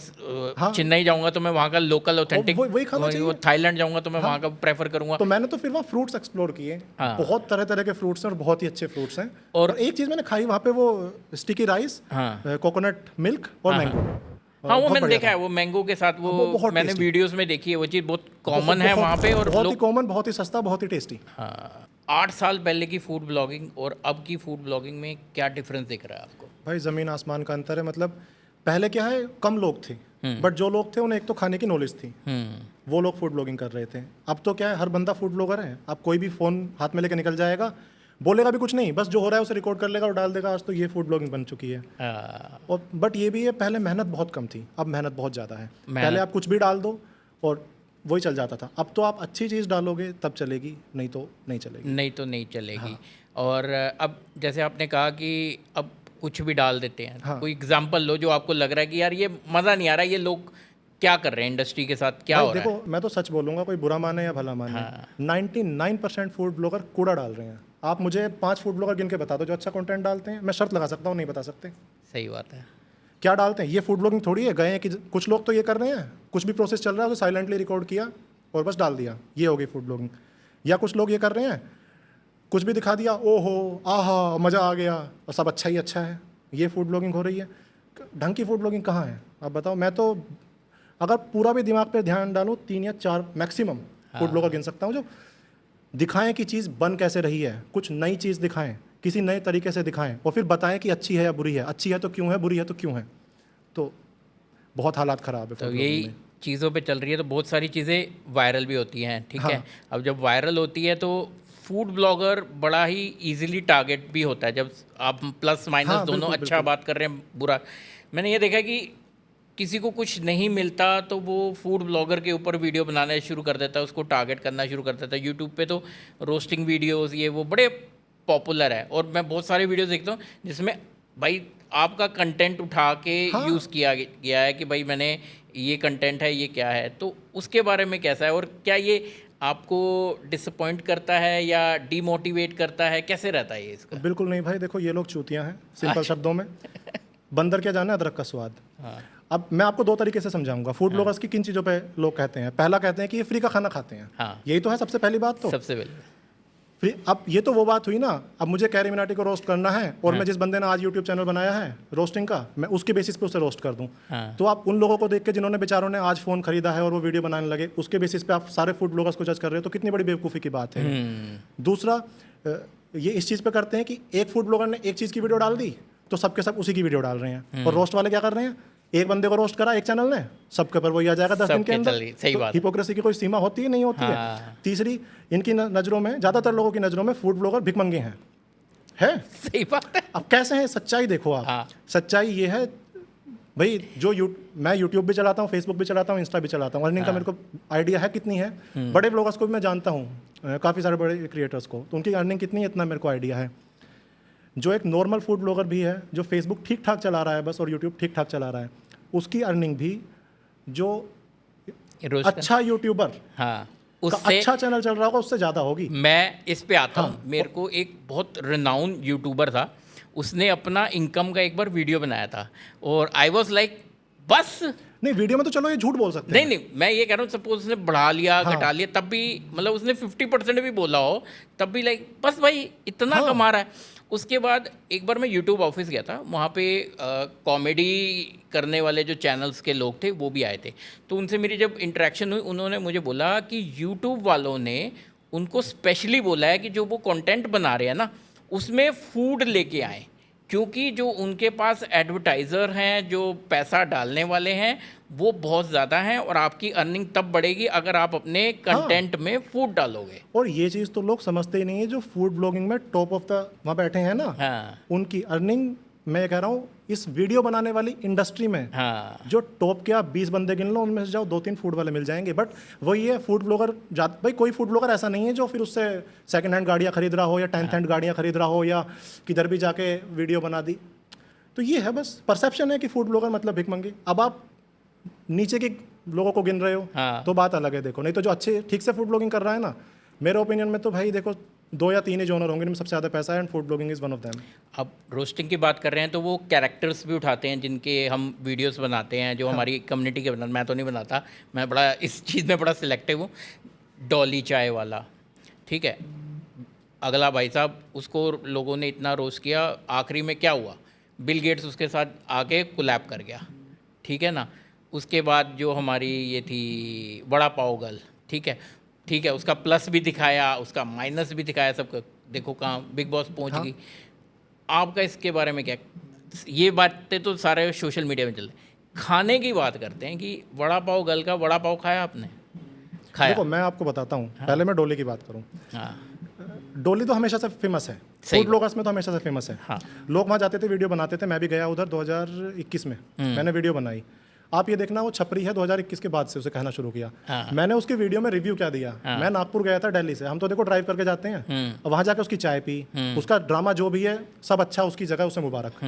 चेन्नई जाऊँगा तो मैं वहाँ का लोकल ऑथेंटिक, वही खाना चाहिए। थाईलैंड जाऊँगा तो मैं वहाँ का प्रेफर करूँगा। तो मैंने तो फिर वहाँ फ्रूट्स एक्सप्लोर किए, बहुत तरह तरह के फ्रूट्स हैं और बहुत ही अच्छे फ्रूट्स हैं। और एक चीज़ मैंने खाई वहाँ पे, वो स्टिकी राइस, कोकोनट मिल्क और मैंगो। हाँ, वो मैंने देखा है, वो मैंगो के साथ वो मैंने वीडियोस में देखी है, वो चीज़ बहुत कॉमन है वहाँ पे, और बहुत ही कॉमन, बहुत ही सस्ता, बहुत ही टेस्टी। 8 साल पहले की फूड ब्लॉगिंग और अब की फूड ब्लॉगिंग में क्या डिफरेंस दिख रहा है आपको? भाई ज़मीन आसमान का अंतर है। मतलब पहले क्या है, कम लोग थे, बट जो लोग थे उन्हें एक तो खाने की नॉलेज थी, वो लोग फूड ब्लॉगिंग कर रहे थे। अब तो क्या है, हर बंदा फूड ब्लॉगर है। अब कोई भी फ़ोन हाथ में लेकर निकल जाएगा, बोलेगा भी कुछ नहीं, बस जो हो रहा है उसे रिकॉर्ड कर लेगा और डाल देगा। आज तो ये फूड ब्लॉगिंग बन चुकी है। और बट ये भी है, पहले मेहनत बहुत कम थी, अब मेहनत बहुत ज़्यादा है। पहले आप कुछ भी डाल दो और वही चल जाता था। अब तो आप अच्छी चीज़ डालोगे तब चलेगी, नहीं तो नहीं चलेगी। नहीं तो नहीं चलेगी। और अब जैसे आपने कहा कि अब कुछ भी डाल देते हैं, कोई एग्जांपल लो जो आपको लग रहा है कि यार ये मज़ा नहीं आ रहा है, ये लोग क्या कर रहे हैं, इंडस्ट्री के साथ क्या हो रहा है? देखो, मैं तो सच बोलूँगा, कोई बुरा माने या भला माने, 99% फूड ब्लॉगर कूड़ा डाल रहे हैं। आप मुझे 5 फूड ब्लॉगर गिन के बता दो जो अच्छा कंटेंट डालते हैं, मैं शर्त लगा सकता हूँ नहीं बता सकते। सही बात है। क्या डालते हैं? ये फूड ब्लॉगिंग थोड़ी है, गए हैं कि कुछ लोग तो ये कर रहे हैं, कुछ भी प्रोसेस चल रहा है उसे साइलेंटली रिकॉर्ड किया और बस डाल दिया, ये हो गई फूड ब्लॉगिंग। या कुछ लोग ये कर रहे हैं, कुछ भी दिखा दिया, ओहो आहा मज़ा आ गया और सब अच्छा ही अच्छा है, ये फूड ब्लॉगिंग हो रही है। ढंग की फूड ब्लॉगिंग कहाँ है आप बताओ? मैं तो अगर पूरा भी दिमाग पे ध्यान डालूँ 3 या 4 मैक्सिमम फूड ब्लॉगर गिन सकता हूँ जो दिखाएं कि चीज़ बन कैसे रही है, कुछ नई चीज़ दिखाएं, किसी नए तरीके से दिखाएं और फिर बताएं कि अच्छी है या बुरी है, अच्छी है तो क्यों है, बुरी है तो क्यों है। तो बहुत हालात ख़राब है तो food यही blogging में। चीज़ों पे चल रही है, तो बहुत सारी चीज़ें वायरल भी होती हैं, ठीक है। अब जब वायरल होती है तो फूड ब्लॉगर बड़ा ही इजीली टारगेट भी होता है, जब आप प्लस माइनस हाँ, दोनों बिल्कुल, अच्छा बिल्कुल। बात कर रहे हैं, बुरा। मैंने ये देखा कि किसी को कुछ नहीं मिलता तो वो फूड ब्लॉगर के ऊपर वीडियो बनाना शुरू कर देता है, उसको टारगेट करना शुरू कर देता है। यूट्यूब पे तो रोस्टिंग वीडियोस ये वो बड़े पॉपुलर है, और मैं बहुत सारे वीडियोस देखता हूँ जिसमें भाई आपका कंटेंट उठा के हाँ। यूज़ किया गया है कि भाई मैंने ये कंटेंट है, ये क्या है। तो उसके बारे में कैसा है, और क्या ये आपको डिसअपॉइंट करता है या डीमोटिवेट करता है, कैसे रहता है ये इसका? बिल्कुल नहीं भाई, देखो ये लोग चूतियाँ हैं, सिंपल शब्दों में। बंदर क्या जाने अदरक का स्वाद। हाँ अब मैं आपको दो तरीके से समझाऊंगा फूड ब्लॉगर्स की किन चीज़ों पे लोग कहते हैं। पहला कहते हैं कि ये फ्री का खाना खाते हैं, हाँ, यही तो है सबसे पहली बात। तो सबसे पहले फ्री, अब ये तो वो बात हुई ना, अब मुझे कैरी मिनाटी को रोस्ट करना है और मैं जिस बंदे ने आज यूट्यूब चैनल बनाया है रोस्टिंग का, मैं उसके बेसिस पे उसे रोस्ट कर दूं। हाँ। तो आप उन लोगों को देख के जिन्होंने बेचारों ने आज फ़ोन खरीदा है और वो वीडियो बनाने लगे, उसके बेसिस पे आप सारे फूड ब्लॉगर्स को जज कर रहे हो, तो कितनी बड़ी बेवकूफ़ी की बात है। दूसरा, ये इस चीज़ पे करते हैं कि एक फूड ब्लॉगर ने एक चीज़ की वीडियो डाल दी तो सबके सब उसी की वीडियो डाल रहे हैं। और रोस्ट वाले क्या कर रहे हैं, एक बंदे को रोस्ट करा एक चैनल ने, सबके ऊपर वही आ जाएगा 10 दिन के अंदर। सही तो बात। हिपोक्रेसी की कोई सीमा होती है, नहीं होती हाँ। है। तीसरी, इनकी नज़रों में, ज़्यादातर लोगों की नज़रों में फूड ब्लॉगर भिखमंगे हैं, है। सही बात है। अब कैसे हैं, सच्चाई देखो आप। हाँ। सच्चाई ये है भाई, मैं यूट्यूब भी चलाता हूँ, फेसबुक भी चलाता हूँ, इंस्टा भी चलाता हूँ। अर्निंग का मेरे को आइडिया है कितनी है। बड़े ब्लॉगर्स को भी मैं जानता हूँ, काफ़ी सारे बड़े क्रिएटर्स को, तो उनकी अर्निंग कितनी है इतना मेरे को आइडिया है। जो एक नॉर्मल फूड ब्लॉगर भी है, जो फेसबुक ठीक ठाक चला रहा है बस और यूट्यूब ठीक ठाक चला रहा है, उसकी अर्निंग भी जो रोज अच्छा यूट्यूबर हाँ, का उससे अच्छा चैनल चल रहा होगा उससे ज़्यादा होगी। मैं इस पे आता हूँ। हाँ। मेरे को एक बहुत रिनाउन यूट्यूबर था, उसने अपना इनकम का एक बार वीडियो बनाया था, और आई वॉज लाइक बस नहीं, वीडियो में तो चलो ये झूठ बोल सकते नहीं हैं। नहीं, मैं ये कह रहा हूँ सपोज उसने बढ़ा लिया, हाँ। घटा लिया, तब भी मतलब उसने 50% भी बोला हो, तब भी लाइक बस भाई इतना हाँ। कमा रहा है। उसके बाद एक बार मैं यूट्यूब ऑफिस गया था, वहाँ पे कॉमेडी करने वाले जो चैनल्स के लोग थे वो भी आए थे। तो उनसे मेरी जब इंटरेक्शन हुई, उन्होंने मुझे बोला कि यूट्यूब वालों ने उनको स्पेशली बोला है कि जो वो कंटेंट बना रहे हैं ना, उसमें फूड लेके आए, क्योंकि जो उनके पास एडवर्टाइज़र हैं, जो पैसा डालने वाले हैं, वो बहुत ज़्यादा हैं, और आपकी अर्निंग तब बढ़ेगी अगर आप अपने कंटेंट में फूड डालोगे। और ये चीज़ तो लोग समझते ही नहीं है, जो फूड ब्लॉगिंग में टॉप ऑफ द वहाँ बैठे हैं ना, हाँ उनकी अर्निंग, मैं कह रहा हूँ इस वीडियो बनाने वाली इंडस्ट्री में, हाँ जो टॉप के आप 20 बंदे गिन लो, उनमें से जाओ 2-3 फूड वाले मिल जाएंगे। बट वही है, फूड ब्लॉगर भाई कोई फूड ब्लॉगर ऐसा नहीं है जो फिर उससे सेकंड हैंड गाड़ियाँ खरीद रहा हो या 10th हैंड गाड़ियाँ खरीद रहा हो या किधर भी जाके वीडियो बना दी। तो ये है, बस परसेप्शन है कि फूड ब्लॉगर मतलब भिखमंगे। अब आप नीचे के लोगों को गिन रहे हो हाँ। तो बात अलग है, देखो। नहीं तो जो अच्छे ठीक से फूड ब्लॉगिंग कर रहा है ना, मेरे ओपिनियन में तो भाई देखो 2 या 3 ही जॉनर होंगे जिनमें सबसे ज़्यादा पैसा है, and food blogging is one of them. अब रोस्टिंग की बात कर रहे हैं तो वो कैरेक्टर्स भी उठाते हैं जिनके हम वीडियोस बनाते हैं, जो हमारी कम्युनिटी के बनाते। मैं तो नहीं बनाता, मैं बड़ा इस चीज़ में बड़ा सिलेक्टिव हूँ। डॉली चाय वाला, ठीक है, अगला भाई साहब, उसको लोगों ने इतना रोस्ट किया, आखिरी में क्या हुआ, बिल गेट्स उसके साथ आके कोलैब कर गया, ठीक है ना। उसके बाद जो हमारी ये थी वड़ा पाव गर्ल, ठीक है, उसका प्लस भी दिखाया, उसका माइनस भी दिखाया, सबको देखो कहाँ बिग बॉस पहुंच गई। आपका इसके बारे में क्या? ये बातें तो सारे सोशल मीडिया में चल रही। खाने की बात करते हैं कि वड़ा पाव गर्ल का वड़ा पाव खाया आपने? खाया? देखो मैं आपको बताता हूँ, पहले मैं डोली की बात करूँ। हाँ डोली तो हमेशा से फेमस है, फूड ब्लॉगर्स में तो हमेशा से फेमस है। हाँ। लोग वहाँ जाते थे, वीडियो बनाते थे। मैं भी गया उधर 2021 में, मैंने वीडियो बनाई। आप ये देखना, वो छपरी है 2021 के बाद से उसे कहना शुरू किया। हाँ। मैंने उसकी वीडियो में रिव्यू क्या दिया। मैं नागपुर गया था दिल्ली से, हम तो देखो ड्राइव करके जाते हैं, और वहाँ जाकर उसकी चाय पी, उसका ड्रामा जो भी है सब अच्छा, उसकी जगह उसे मुबारक।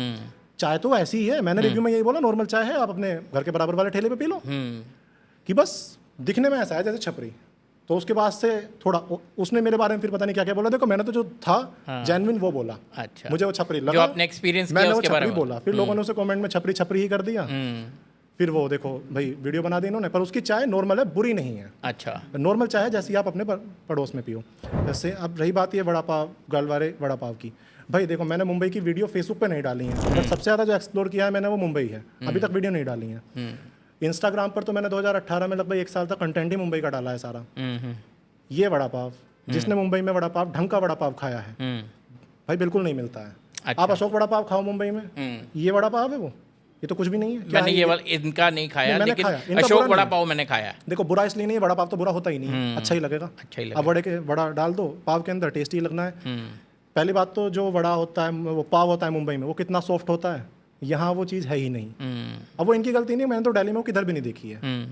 चाय तो ऐसी ही है, मैंने रिव्यू में यही बोला, नॉर्मल चाय है, आप अपने घर के बराबर वाले ठेले पे पी लो, कि बस दिखने में ऐसा है जैसे छपरी। तो उसके बाद से थोड़ा उसने मेरे बारे में फिर पता नहीं क्या क्या बोला। देखो मैंने तो जो था जेन्युइन वो बोला। अच्छा, मुझे वो छपरी लगा, जो आपने एक्सपीरियंस किया मैंने वो उसके बारे छपरी में बोला। फिर लोगों ने उसे कमेंट में छपरी छपरी ही कर दिया। फिर वो देखो भाई वीडियो बना दी इन्होंने, पर उसकी चाय नॉर्मल है, बुरी नहीं है। अच्छा, नॉर्मल चाय है जैसी आप अपने पड़ोस में पियो। जैसे अब रही बात ये वड़ा पाव गर्ल वाले वड़ा पाव की, भाई देखो मैंने मुंबई की वीडियो फेसबुक पे नहीं डाली है, बट सबसे ज़्यादा जो एक्सप्लोर किया है मैंने वो मुंबई है। अभी तक वीडियो नहीं डाली है। इंस्टाग्राम पर तो मैंने 2018 में लगभग 1 साल तक कंटेंट ही मुंबई का डाला है सारा। ये वड़ा पाव, जिसने मुंबई में वड़ा पाव, ढंग का वड़ा पाव खाया है, भाई बिल्कुल नहीं मिलता है। अच्छा। आप अशोक वड़ा पाव खाओ मुंबई में, ये वड़ा पाव है वो, ये तो कुछ भी नहीं है। क्या मैंने है ये वाला इनका नहीं खाया, मैंने लेकिन खाया, इनका अशोक बुरा वड़ा नहीं पाव मैंने खाया है। देखो बुरा इसलिए नहीं है, वड़ा पाव तो बुरा होता ही नहीं है, अच्छा ही लगेगा। अच्छा ही अब वड़ा डाल दो पाव के अंदर, टेस्टी लगना है। पहली बात तो जो वड़ा होता है, वो पाव होता है मुंबई में, वो कितना सॉफ्ट होता है, यहाँ वो चीज़ है ही नहीं। अब वो इनकी गलती नहीं, मैंने तो दिल्ली में वो किधर भी नहीं देखी है।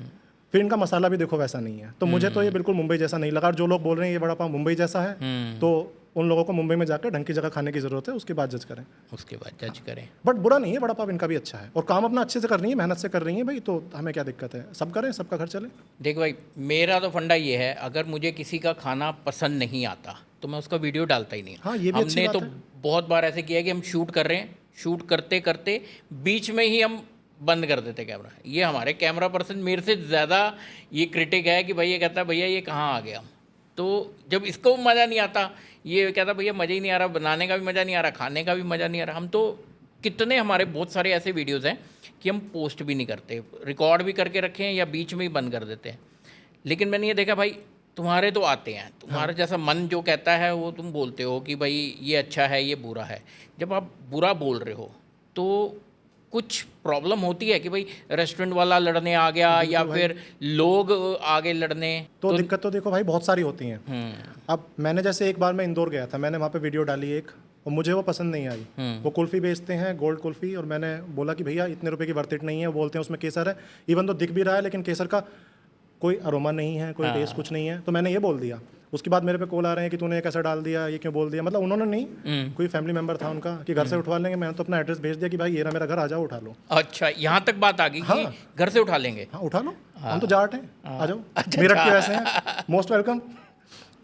फिर इनका मसाला भी देखो वैसा नहीं है, तो मुझे तो ये बिल्कुल मुंबई जैसा नहीं लगा। और जो लोग बोल रहे हैं ये वड़ा पाव मुंबई जैसा है, तो उन लोगों को मुंबई में जाकर ढंग की जगह खाने की ज़रूरत है, उसके बाद जज करें। उसके बाद जज करें। बट बुरा नहीं है, वड़ा पाव इनका भी अच्छा है और काम अपना अच्छे से कर रही है, मेहनत से कर रही है भाई, तो हमें क्या दिक्कत है, सब करें, सबका घर चले। देख भाई, मेरा तो फंडा ये है, अगर मुझे किसी का खाना पसंद नहीं आता तो मैं उसका वीडियो डालता ही नहीं। हाँ, ये भी अच्छी हमने बात तो है। बहुत बार ऐसे किया है कि हम शूट कर रहे हैं, शूट करते करते बीच में ही हम बंद कर देते कैमरा। ये हमारे कैमरा पर्सन मेरे से ज़्यादा ये क्रिटिक है कि भाई ये कहता है भैया ये कहाँ आ गया। तो जब इसको मज़ा नहीं आता, ये कहता भैया मज़ा ही नहीं आ रहा, बनाने का भी मज़ा नहीं आ रहा, खाने का भी मज़ा नहीं आ रहा। हम तो कितने हमारे बहुत सारे ऐसे वीडियोज़ हैं कि हम पोस्ट भी नहीं करते, रिकॉर्ड भी करके रखे हैं या बीच में ही बंद कर देते हैं। लेकिन मैंने ये देखा भाई तुम्हारे तो आते हैं, तुम्हारा जैसा मन जो कहता है वो तुम बोलते हो कि भाई ये अच्छा है ये बुरा है। जब आप बुरा बोल रहे हो तो कुछ प्रॉब्लम होती है कि भाई रेस्टोरेंट वाला लड़ने आ गया या फिर लोग आगे लड़ने। तो दिक्कत तो देखो भाई बहुत सारी होती हैं। अब मैंने जैसे एक बार मैं इंदौर गया था, मैंने वहाँ पे वीडियो डाली एक, और मुझे वो पसंद नहीं आई। वो कुल्फ़ी बेचते हैं, गोल्ड कुल्फ़ी, और मैंने बोला कि भैया इतने रुपए की वर्थ इट नहीं है। वो बोलते हैं उसमें केसर है, इवन तो दिख भी रहा है लेकिन केसर का कोई अरोमा नहीं है, कोई टेस्ट कुछ नहीं है। तो मैंने ये बोल दिया। उसके बाद मेरे पे कॉल आ रहे हैं कि तूने कैसा डाल दिया, ये क्यों बोल दिया। मतलब उन्होंने नहीं, कोई फैमिली मेंबर था उनका कि घर से उठवा लेंगे। मैंने तो अपना एड्रेस भेज दिया कि भाई ये रहा मेरा घर, आ जाओ उठा लो। अच्छा, यहाँ तक बात आ गई कि घर से उठा लेंगे। हाँ उठा लो, हम तो जाट हैं, आ जाओ, मेरठ के वैसे हैं, मोस्ट वेलकम।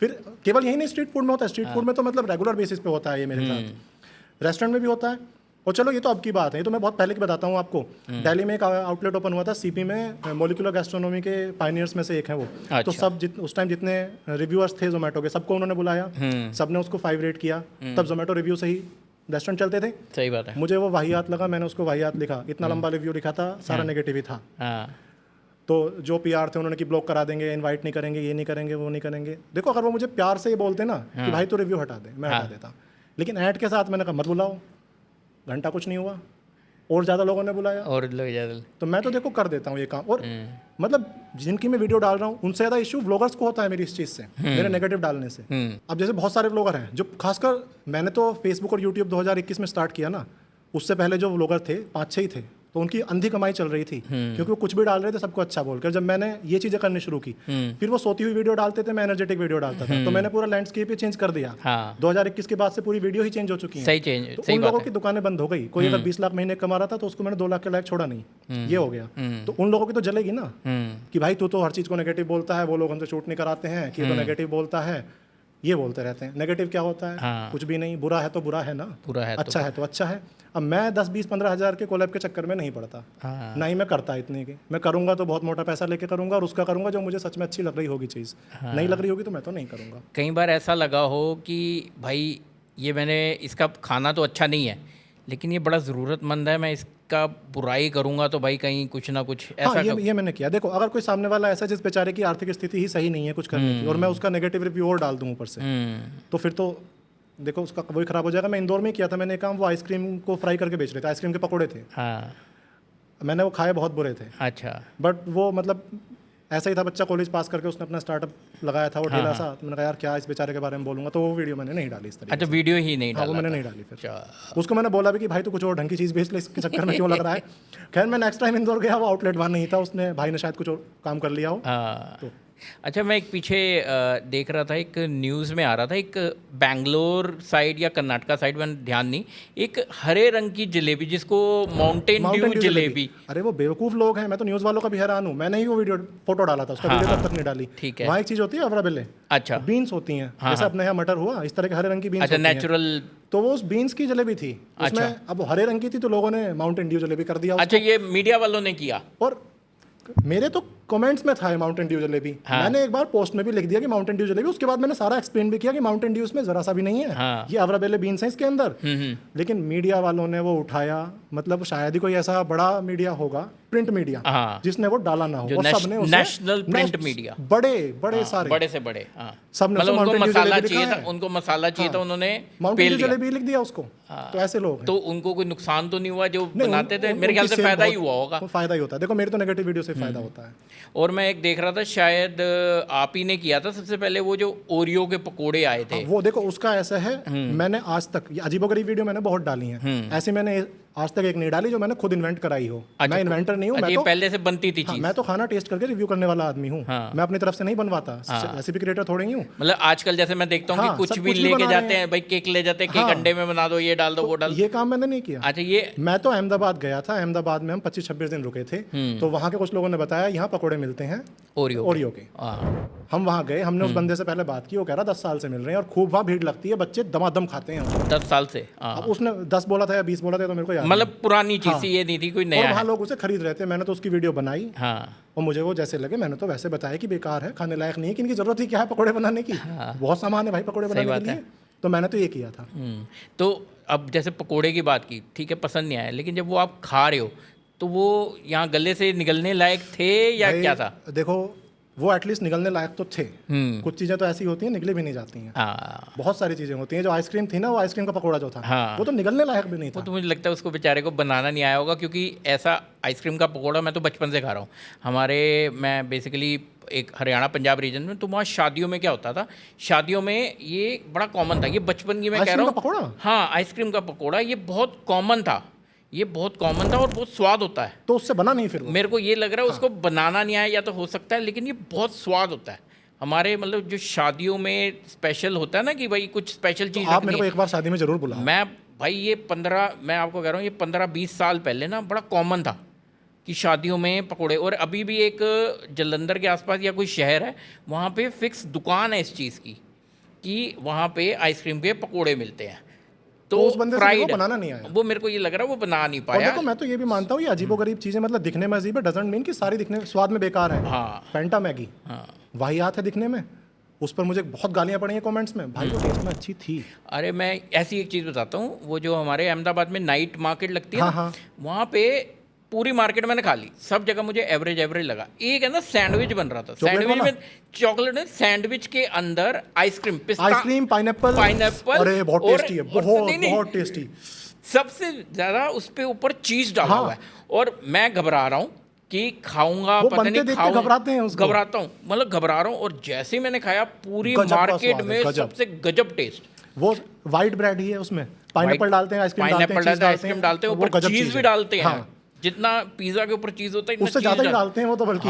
फिर केवल यही नहीं, स्ट्रीट फूड में होता है। स्ट्रीट फूड में तो मतलब रेगुलर बेसिस पे होता है ये मेरे साथ, रेस्टोरेंट में भी होता है। और चलो ये तो अब की बात है, ये तो मैं बहुत पहले की बताता हूँ आपको। दिल्ली में एक आउटलेट ओपन हुआ था सीपी में, मॉलिक्यूलर गैस्ट्रोनॉमी के पायनियर्स में से एक है वो। अच्छा। तो सब उस टाइम जितने रिव्यूअर्स थे जोमेटो के, सबको उन्होंने बुलाया, सबने उसको 5 रेट किया। तब जोमेटो रिव्यू से ही रेस्टोरेंट चलते थे। सही बात है। मुझे वो वाहियात लगा, मैंने उसको वाहियात लिखा, इतना लंबा रिव्यू लिखा था, सारा नेगेटिव ही था। तो जो पीआर थे उन्होंने कि ब्लॉक करा देंगे, इनवाइट नहीं करेंगे, ये नहीं करेंगे, वो नहीं करेंगे। देखो अगर वो मुझे प्यार से ये बोलते ना कि भाई तो रिव्यू हटा दे, मैं हटा देता। लेकिन ऐड के साथ मैंने कहा मत बुलाओ, घंटा कुछ नहीं हुआ और ज़्यादा लोगों ने बुलाया और लोग ज़्यादा। तो मैं तो देखो कर देता हूँ ये काम। और मतलब जिनकी मैं वीडियो डाल रहा हूँ उनसे ज़्यादा इश्यू व्लॉगर्स को होता है मेरी इस चीज़ से, मेरे नेगेटिव डालने से। अब जैसे बहुत सारे व्लॉगर हैं जो, खासकर मैंने तो फेसबुक और यूट्यूब 2021 में स्टार्ट किया ना, उससे पहले जो व्लॉगर थे 5-6 ही थे, तो उनकी अंधी कमाई चल रही थी क्योंकि वो कुछ भी डाल रहे थे सबको अच्छा बोलकर। जब मैंने ये चीज़ें करनी शुरू की, फिर वो सोती हुई वीडियो डालते थे, मैं एनर्जेटिक वीडियो डालता था, तो मैंने पूरा लैंडस्केप ही चेंज कर दिया। 2021 के बाद से पूरी वीडियो ही चेंज हो चुकी है। सही चेंज, तो उन लोगों की दुकानें बंद हो गई। कोई अगर 20 लाख महीने कमा रहा था तो उसको मैंने 2 लाख के लायक छोड़ा नहीं, ये हो गया। तो उन लोगों की तो जलेगी ना कि भाई तू तो हर चीज़ को नेगेटिव बोलता है, वो लोग हमसे शूट नहीं कराते हैं कि तो नेगेटिव बोलता है, ये बोलते रहते हैं। नेगेटिव क्या होता है? कुछ भी नहीं, बुरा है तो बुरा है ना, बुरा है अच्छा है तो अच्छा है। अब मैं 10-20-15 हज़ार के कोलैब के चक्कर में नहीं पड़ता, ना ही मैं करता इतने के। मैं करूंगा तो बहुत मोटा पैसा लेके करूंगा और उसका करूंगा जो मुझे सच में अच्छी लग रही होगी चीज़। नहीं लग रही होगी तो मैं तो नहीं करूंगा। कई बार ऐसा लगा हो कि भाई ये मैंने इसका खाना तो अच्छा नहीं है लेकिन ये बड़ा ज़रूरतमंद है, मैं इसका बुराई करूंगा तो भाई कहीं कुछ ना कुछ ऐसा। हाँ, ये मैंने किया। देखो अगर कोई सामने वाला ऐसा जिस बेचारे की आर्थिक स्थिति ही सही नहीं है कुछ करने की, और मैं उसका नेगेटिव रिव्यू और डाल दूँ ऊपर से, तो फिर तो देखो उसका वही खराब हो जाएगा। मैं इंदौर में किया था मैंने काम, वो आइसक्रीम को फ्राई करके बेच रहे थे, आइसक्रीम के पकौड़े थे। मैंने वो खाए, बहुत बुरे थे। अच्छा। बट वो मतलब ऐसा ही था, बच्चा कॉलेज पास करके उसने अपना स्टार्टअप लगाया था, वो ठेला सा। तो मैंने कहा यार क्या इस बेचारे के बारे में बोलूंगा, तो वो वीडियो मैंने नहीं डाली इस तरीके। अच्छा, वीडियो ही नहीं डाली? वो मैंने नहीं डाली। फिर उसको मैंने बोला भी कि भाई तू कुछ और ढंग की चीज़ बेच ले, इसके चक्कर में क्यों लग रहा है। खैर मैं नेक्स्ट टाइम इंदौर गया, वो आउटलेट वहाँ नहीं था, उसने भाई ने शायद कुछ और काम कर लिया हो। तो अच्छा, मैं एक पीछे देख रहा था, एक न्यूज़ में आ रहा था, एक बैंगलोर साइड या कर्नाटका साइड, मैंने ध्यान नहीं, एक हरे रंग की जलेबी जिसको माउंटेन ड्यू जलेबी। अरे वो बेवकूफ़ लोग हैं, मैं तो न्यूज़ वालों का भी हैरान हूँ। मैंने ही वो वीडियो फोटो डाला था, उसका वीडियो तब तक नहीं डाली। ठीक है। वहाँ एक चीज़ होती है अवराबिले, अच्छा, बीन्स होती हैं, जैसे अपने यहाँ मटर हुआ, इस तरह के हरे रंग की बीन्स। अच्छा, नेचुरल। तो वो उस बीन्स की जलेबी थी उसमें। अब वो हरे रंग की थी तो लोगों ने माउंटेन ड्यू जलेबी कर दिया। अच्छा, ये मीडिया वालों ने किया। और मेरे तो कमेंट्स में था माउंटेन ड्यू जलेबी। मैंने एक बार पोस्ट में भी लिख दिया कि माउंटेन ड्यू जलेबी, उसके बाद मैंने सारा एक्सप्लेन भी किया कि माउंटेन ड्यू इसमें जरा सा भी नहीं है, ये अवराबेले बीन्स हैं इसके अंदर। लेकिन मीडिया वालों ने वो उठाया, मतलब शायद ही कोई ऐसा बड़ा मीडिया होगा, प्रिंट मीडिया, जिसने वो डाला ना हो, और सबने उसे नेशनल प्रिंट मीडिया, बड़े सारे, बड़े से बड़े, सबने मतलब उनको मसाला चाहिए था, है। उनको मसाला चाहिए था, उन्होंने माउंटेन ड्यू जलेबी लिख दिया उसको। तो ऐसे लोग हैं। तो उनको कोई नुकसान तो नहीं हुआ जो बनाते थे? मेरे ख्याल से फायदा ही हुआ होगा। फायदा ही होता है, देखो मेरी तो नेगेटिव वीडियो से फायदा होता है। और मैं एक देख रहा था, शायद आप ही ने किया था सबसे पहले, वो जो ओरियो के पकोड़े आए थे। वो देखो उसका ऐसा है, मैंने आज तक ये अजीबोगरीब वीडियो मैंने बहुत डाली हैं, ऐसी मैंने आज तक एक नहीं डाली जो मैंने खुद इन्वेंट कराई हो। मैं इन्वेंटर नहीं हूँ, मैं तो पहले से बनती थी चीज। मैं तो खाना टेस्ट करके रिव्यू करने वाला आदमी हूँ, मैं अपनी तरफ से नहीं बनवाता, रेसिपी क्रिएटर थोड़ी ही हूँ। मतलब आजकल जैसे मैं देखता हूँ कि कुछ भी लेके जाते हैं, भाई केक ले जाते हैं, केक अंडे में बना दो, ये डाल दो, वो डाल दो। ये काम मैंने नहीं किया। अच्छा, ये मैं तो अहमदाबाद गया था, अहमदाबाद में हम 25-26 दिन रुके थे, तो वहाँ के कुछ लोगों ने बताया यहाँ पकोड़े मिलते हैं ओरियो के। हम वहाँ गए, हमने उस बंदे से पहले बात की, वो कह रहा 10 साल से मिल रहे हैं और खूब वहाँ भीड़ लगती है, बच्चे दमादम खाते हैं 10 साल से। अब उसने 10 बोला था या 20 बोला था तो मेरे को याद मतलब पुरानी चीज ये नहीं थी, कोई नया। और वहाँ लोग उसे खरीद रहे थे, मैंने तो उसकी वीडियो बनाई, और मुझे वो जैसे लगे मैंने तो वैसे बताया कि बेकार है, खाने लायक नहीं है, कि इनकी जरूरत ही क्या है पकोड़े बनाने की, बहुत सामान है भाई पकोड़े बनाने के लिए। तो मैंने तो ये किया था। तो अब जैसे पकोड़े की बात की, ठीक है, पसंद नहीं आया, लेकिन जब वो आप खा रहे हो तो वो यहाँ गले से निकलने लायक थे या क्या था? देखो वो एटलीस्ट निकलने लायक तो थे। कुछ चीज़ें तो ऐसी होती हैं निकली भी नहीं जाती हैं। बहुत सारी चीज़ें होती हैं। जो आइसक्रीम थी ना, वो आइसक्रीम का पकोड़ा जो था, वो तो निकलने लायक भी नहीं था। वो तो मुझे लगता है उसको बेचारे को बनाना नहीं आया होगा, क्योंकि ऐसा आइसक्रीम का पकोड़ा मैं तो बचपन से खा रहा हूँ। मैं बेसिकली एक हरियाणा पंजाब रीजन में, तो वहाँ शादियों में क्या होता था, शादियों में ये बड़ा कॉमन था, ये बचपन की मैं कह रहा हूँ। हाँ, आइसक्रीम का पकोड़ा ये बहुत कॉमन था, ये बहुत कॉमन था और बहुत स्वाद होता है। तो उससे बना नहीं, फिर मेरे को ये लग रहा है उसको बनाना नहीं आया, या तो हो सकता है, लेकिन ये बहुत स्वाद होता है हमारे, मतलब जो शादियों में स्पेशल होता है ना, कि भाई कुछ स्पेशल चीज़। आप मेरे को एक बार शादी में जरूर बुलाओ। मैं आपको कह रहा हूँ, ये 15-20 साल पहले ना बड़ा कॉमन था कि शादियों में पकोड़े। और अभी भी एक जलंधर के आसपास या कोई शहर है, वहाँ पे फिक्स दुकान है इस चीज़ की, कि वहाँ पे आइसक्रीम के पकोड़े मिलते हैं। तो उस बंदे से वो बनाना नहीं आया, वो मेरे को ये लग रहा है वो बना नहीं पाया। देखो मैं तो ये भी मानता हूँ, ये अजीबोगरीब चीज़ें, मतलब दिखने में अजीब है, डजंट मीन कि सारी दिखने स्वाद में बेकार है। फैंटा मैगी वाहियात है दिखने में, उस पर मुझे बहुत गालियाँ पड़ी हैं कमेंट्स में, भाई वो टेस्ट में अच्छी थी। अरे मैं ऐसी एक चीज़ बताता हूँ, वो जो हमारे अहमदाबाद में नाइट मार्केट लगती है, वहाँ पे पूरी मार्केट मैंने खा ली, सब जगह मुझे एवरेज लगा। एक है ना सैंडविच बन रहा था, सैंडविच में चॉकलेट है, सैंडविच के अंदर आइसक्रीम, आइसक्रीम, पाइनएप्पल, अरे बहुत टेस्टी है, बहुत टेस्टी। सबसे ज्यादा उस पे ऊपर चीज डाला हुआ है, और मैं घबरा रहा हूँ कि खाऊंगा, पता नहीं खाऊंगा, घबराता हूँ, मतलब घबरा रहा हूँ। और जैसे ही मैंने खाया, पूरी मार्केट में सबसे गजब टेस्ट। वो वाइट ब्रेड ही है, उसमें पाइनएप्पल डालते हैं, आइसक्रीम डालते हैं, ऊपर चीज भी डालते हैं, जितना पिज्जा के ऊपर चीज होता है उससे ज्यादा ही डालते हैं वो तो, बल्कि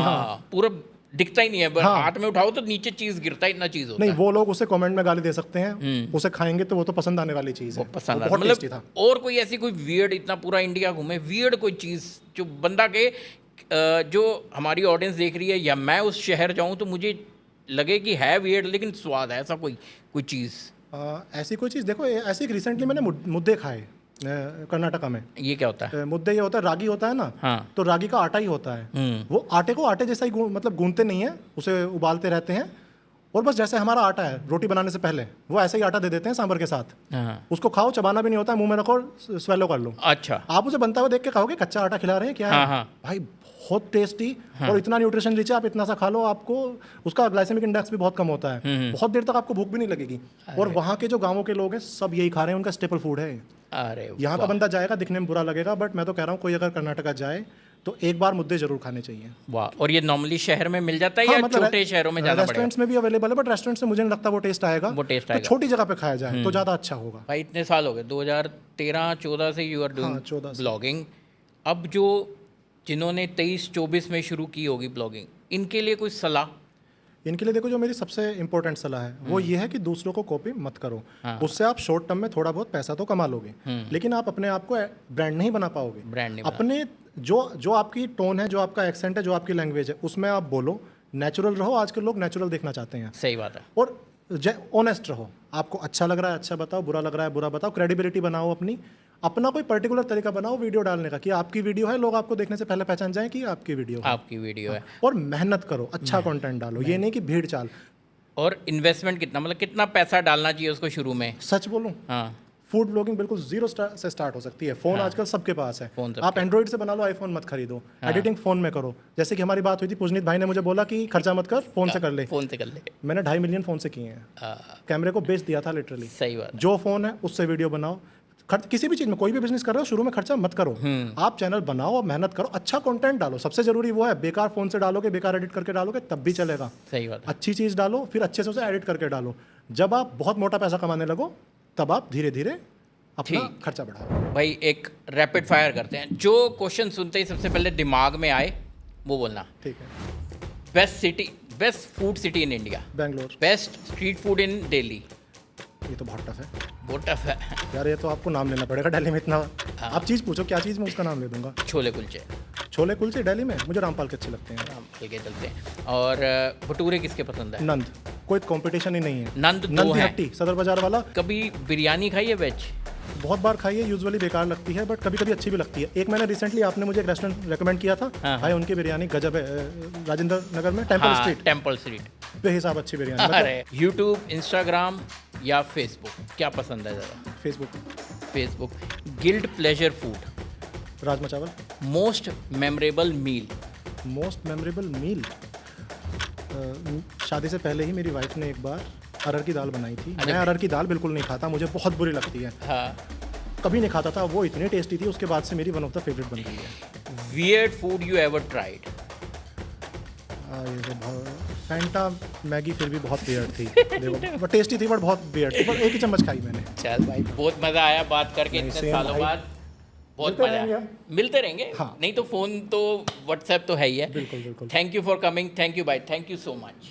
पूरा दिखता ही नहीं है, हाथ में उठाओ तो नीचे चीज गिरता है, इतना चीज होता है। नहीं, वो लोग उसे कमेंट में गाली दे सकते हैं, उसे खाएंगे तो वो तो पसंद आने वाली चीज है, पसंद बहुत टेस्टी था। और कोई ऐसी कोई वियर्ड, इतना पूरा इंडिया घूमे, वियर्ड कोई चीज जो बंदा के, जो हमारी ऑडियंस देख रही है या मैं उस शहर जाऊं तो मुझे लगे कि है वियर्ड लेकिन स्वाद है, ऐसा कोई चीज़? ऐसी कोई चीज़ देखो, ऐसे एक रिसेंटली मैंने मुद्दे खाए कर्नाटका में। ये क्या होता है? मुद्दे ये होता है, रागी होता है ना, तो रागी का आटा ही होता है, वो आटे को आटे जैसा ही मतलब गूंथते नहीं है, उसे उबालते रहते हैं, और बस जैसे हमारा आटा है रोटी बनाने से पहले, वो ऐसे ही आटा दे देते हैं सांभर के साथ। उसको खाओ, चबाना भी नहीं होता है, मुंह में रखो और स्वेलो कर लो। अच्छा, आप उसे बनता हुआ देख के खाओगे कच्चा आटा खिला रहे हैं क्या है? भाई बहुत टेस्टी, और इतना न्यूट्रिशन रिच है, आप इतना सा खा लो, आपको उसका ग्लाइसेमिक इंडेक्स भी बहुत कम होता है, बहुत देर तक आपको भूख भी नहीं लगेगी। और वहाँ के जो गाँवों के लोग हैं सब यही खा रहे हैं, उनका स्टेपल फूड है। अरे यहाँ का बंदा जाएगा, दिखने में बुरा लगेगा, बट मैं तो कह रहा हूँ कोई अगर कर्नाटका जाए तो एक बार मुद्दे जरूर खाने चाहिए। वाह। और ये नॉर्मली शहर में मिल जाता है या मतलब छोटे शहरों में जाना पड़ेगा? रेस्टोरेंट्स में भी अवेलेबल है, बट रेस्टोरेंट से मुझे नहीं लगता वो टेस्ट आएगा। तो छोटी जगह पे खाया जाए तो ज़्यादा अच्छा होगा। भाई इतने साल हो गए, 2013-14 से यू आर डूइंग ब्लॉगिंग। अब जो जिन्होंने 23-24 में शुरू की होगी ब्लॉगिंग, इनके लिए कोई सलाह? इनके लिए देखो, जो मेरी सबसे इंपॉर्टेंट सलाह है वो ये है कि दूसरों को कॉपी मत करो। उससे आप शॉर्ट टर्म में थोड़ा बहुत पैसा तो कमा लोगे, लेकिन आप अपने आप को ब्रांड नहीं बना पाओगे। अपने जो आपकी टोन है, जो आपका एक्सेंट है, जो आपकी लैंग्वेज है, उसमें आप बोलो, नेचुरल रहो। आजकल लोग नेचुरल देखना चाहते हैं। सही बात है। और ऑनेस्ट रहो, आपको अच्छा लग रहा है अच्छा बताओ, बुरा लग रहा है बुरा बताओ, क्रेडिबिलिटी बनाओ अपनी। अपना कोई पर्टिकुलर तरीका बनाओ वीडियो डालने का कि आपकी वीडियो है, लोग आपको देखने से पहले पहचान जाएं कि आपकी वीडियो है। आपकी वीडियो है। और मेहनत करो, अच्छा कंटेंट डालो, ये नहीं कि भीड़ चाल। और इन्वेस्टमेंट कितना, मतलब कितना पैसा डालना चाहिए उसको शुरू में? सच बोलूं, हाँ, फूड ब्लॉगिंग बिल्कुल जीरो से स्टार्ट हो सकती है। फोन आजकल सबके पास है। फ़ोन सबके आप एंड्रॉइड से बना लो, आईफोन मत खरीदो। एडिटिंग फोन में करो। जैसे कि हमारी बात हुई थी, पुजनीत भाई ने मुझे बोला कि खर्चा मत कर, फोन से कर ले। फ़ोन से कर ले। मैंने 2.5 मिलियन फोन से किए हैं। कैमरे को बेच दिया था लिटरली। सही बात। जो फोन है उससे वीडियो बनाओ। किसी भी चीज़ में, कोई भी बिजनेस कर रहे हो, शुरू में खर्चा मत करो। आप चैनल बनाओ और मेहनत करो, अच्छा कंटेंट डालो। सबसे जरूरी वो है, बेकार फोन से डालोगे, बेकार एडिट करके डालोगे तब भी चलेगा। सही बात है। अच्छी चीज़ डालो, फिर अच्छे से उसे एडिट करके डालो। जब आप बहुत मोटा पैसा कमाने लगो, तब आप धीरे धीरे अपना खर्चा बढ़ाओ। भाई एक रैपिड फायर करते हैं, जो क्वेश्चन सुनते ही सबसे पहले दिमाग में आए वो बोलना। ठीक है। Best food city in India. Bangalore. Best street food in Delhi. ये तो बहुत टफ है बहुत टफ है। यार, ये तो आपको नाम लेना पड़ेगा दिल्ली में इतना। आप चीज़ पूछो, क्या चीज़, मैं उसका नाम ले दूंगा। छोले कुलचे। छोले कुलचे दिल्ली में मुझे रामपाल के अच्छे लगते हैं। रामपाल के चलते हैं। और भटूरे किसके पसंद है? नंद। कोई कंपटीशन ही नहीं है। नंद दो नंद की हैं। हट्टी, सदर बाजार वाला। कभी बिरयानी खाई है वेज? बहुत बार खाई है, यूजुअली बेकार लगती है, बट कभी कभी अच्छी भी लगती है। एक मैंने रिसेंटली, आपने मुझे एक रेस्टोरेंट रेकमेंड किया था, भाई उनकी बिरयानी गजब है, राजेंद्र नगर में, टेम्पल स्ट्रीट। टेम्पल स्ट्रीट बेहिसाब अच्छी बिरयानी। अरे यूट्यूब, इंस्टाग्राम या फेसबुक, क्या पसंद है ज़्यादा? Facebook. Facebook. Guild pleasure food. Rajma चावल। मोस्ट मेमोरेबल मील। मोस्ट मेमोरेबल मील, शादी से पहले ही मेरी वाइफ ने एक बार अरहर की दाल बनाई थी। मैं अरहर की दाल बिल्कुल नहीं खाता, मुझे बहुत बुरी लगती है। हाँ। कभी नहीं खाता था, वो इतनी टेस्टी थी, उसके बाद से मेरी वन ऑफ द फेवरेट बन गई है। Weird food you ever tried? ये तो फैंटा मैगी फिर भी बहुत वियर्ड थी। देखो, टेस्टी थी बट बहुत वियर्ड थी, पर एक ही चम्मच खाई मैंने। चल भाई, बहुत मज़ा आया बात करके इतने सालों बाद। बहुत मज़ा आया। मिलते रहेंगे। हाँ। नहीं तो फ़ोन तो व्हाट्सएप तो है ही है। बिल्कुल बिल्कुल। Thank you for coming. Thank you भाई, थैंक यू सो मच।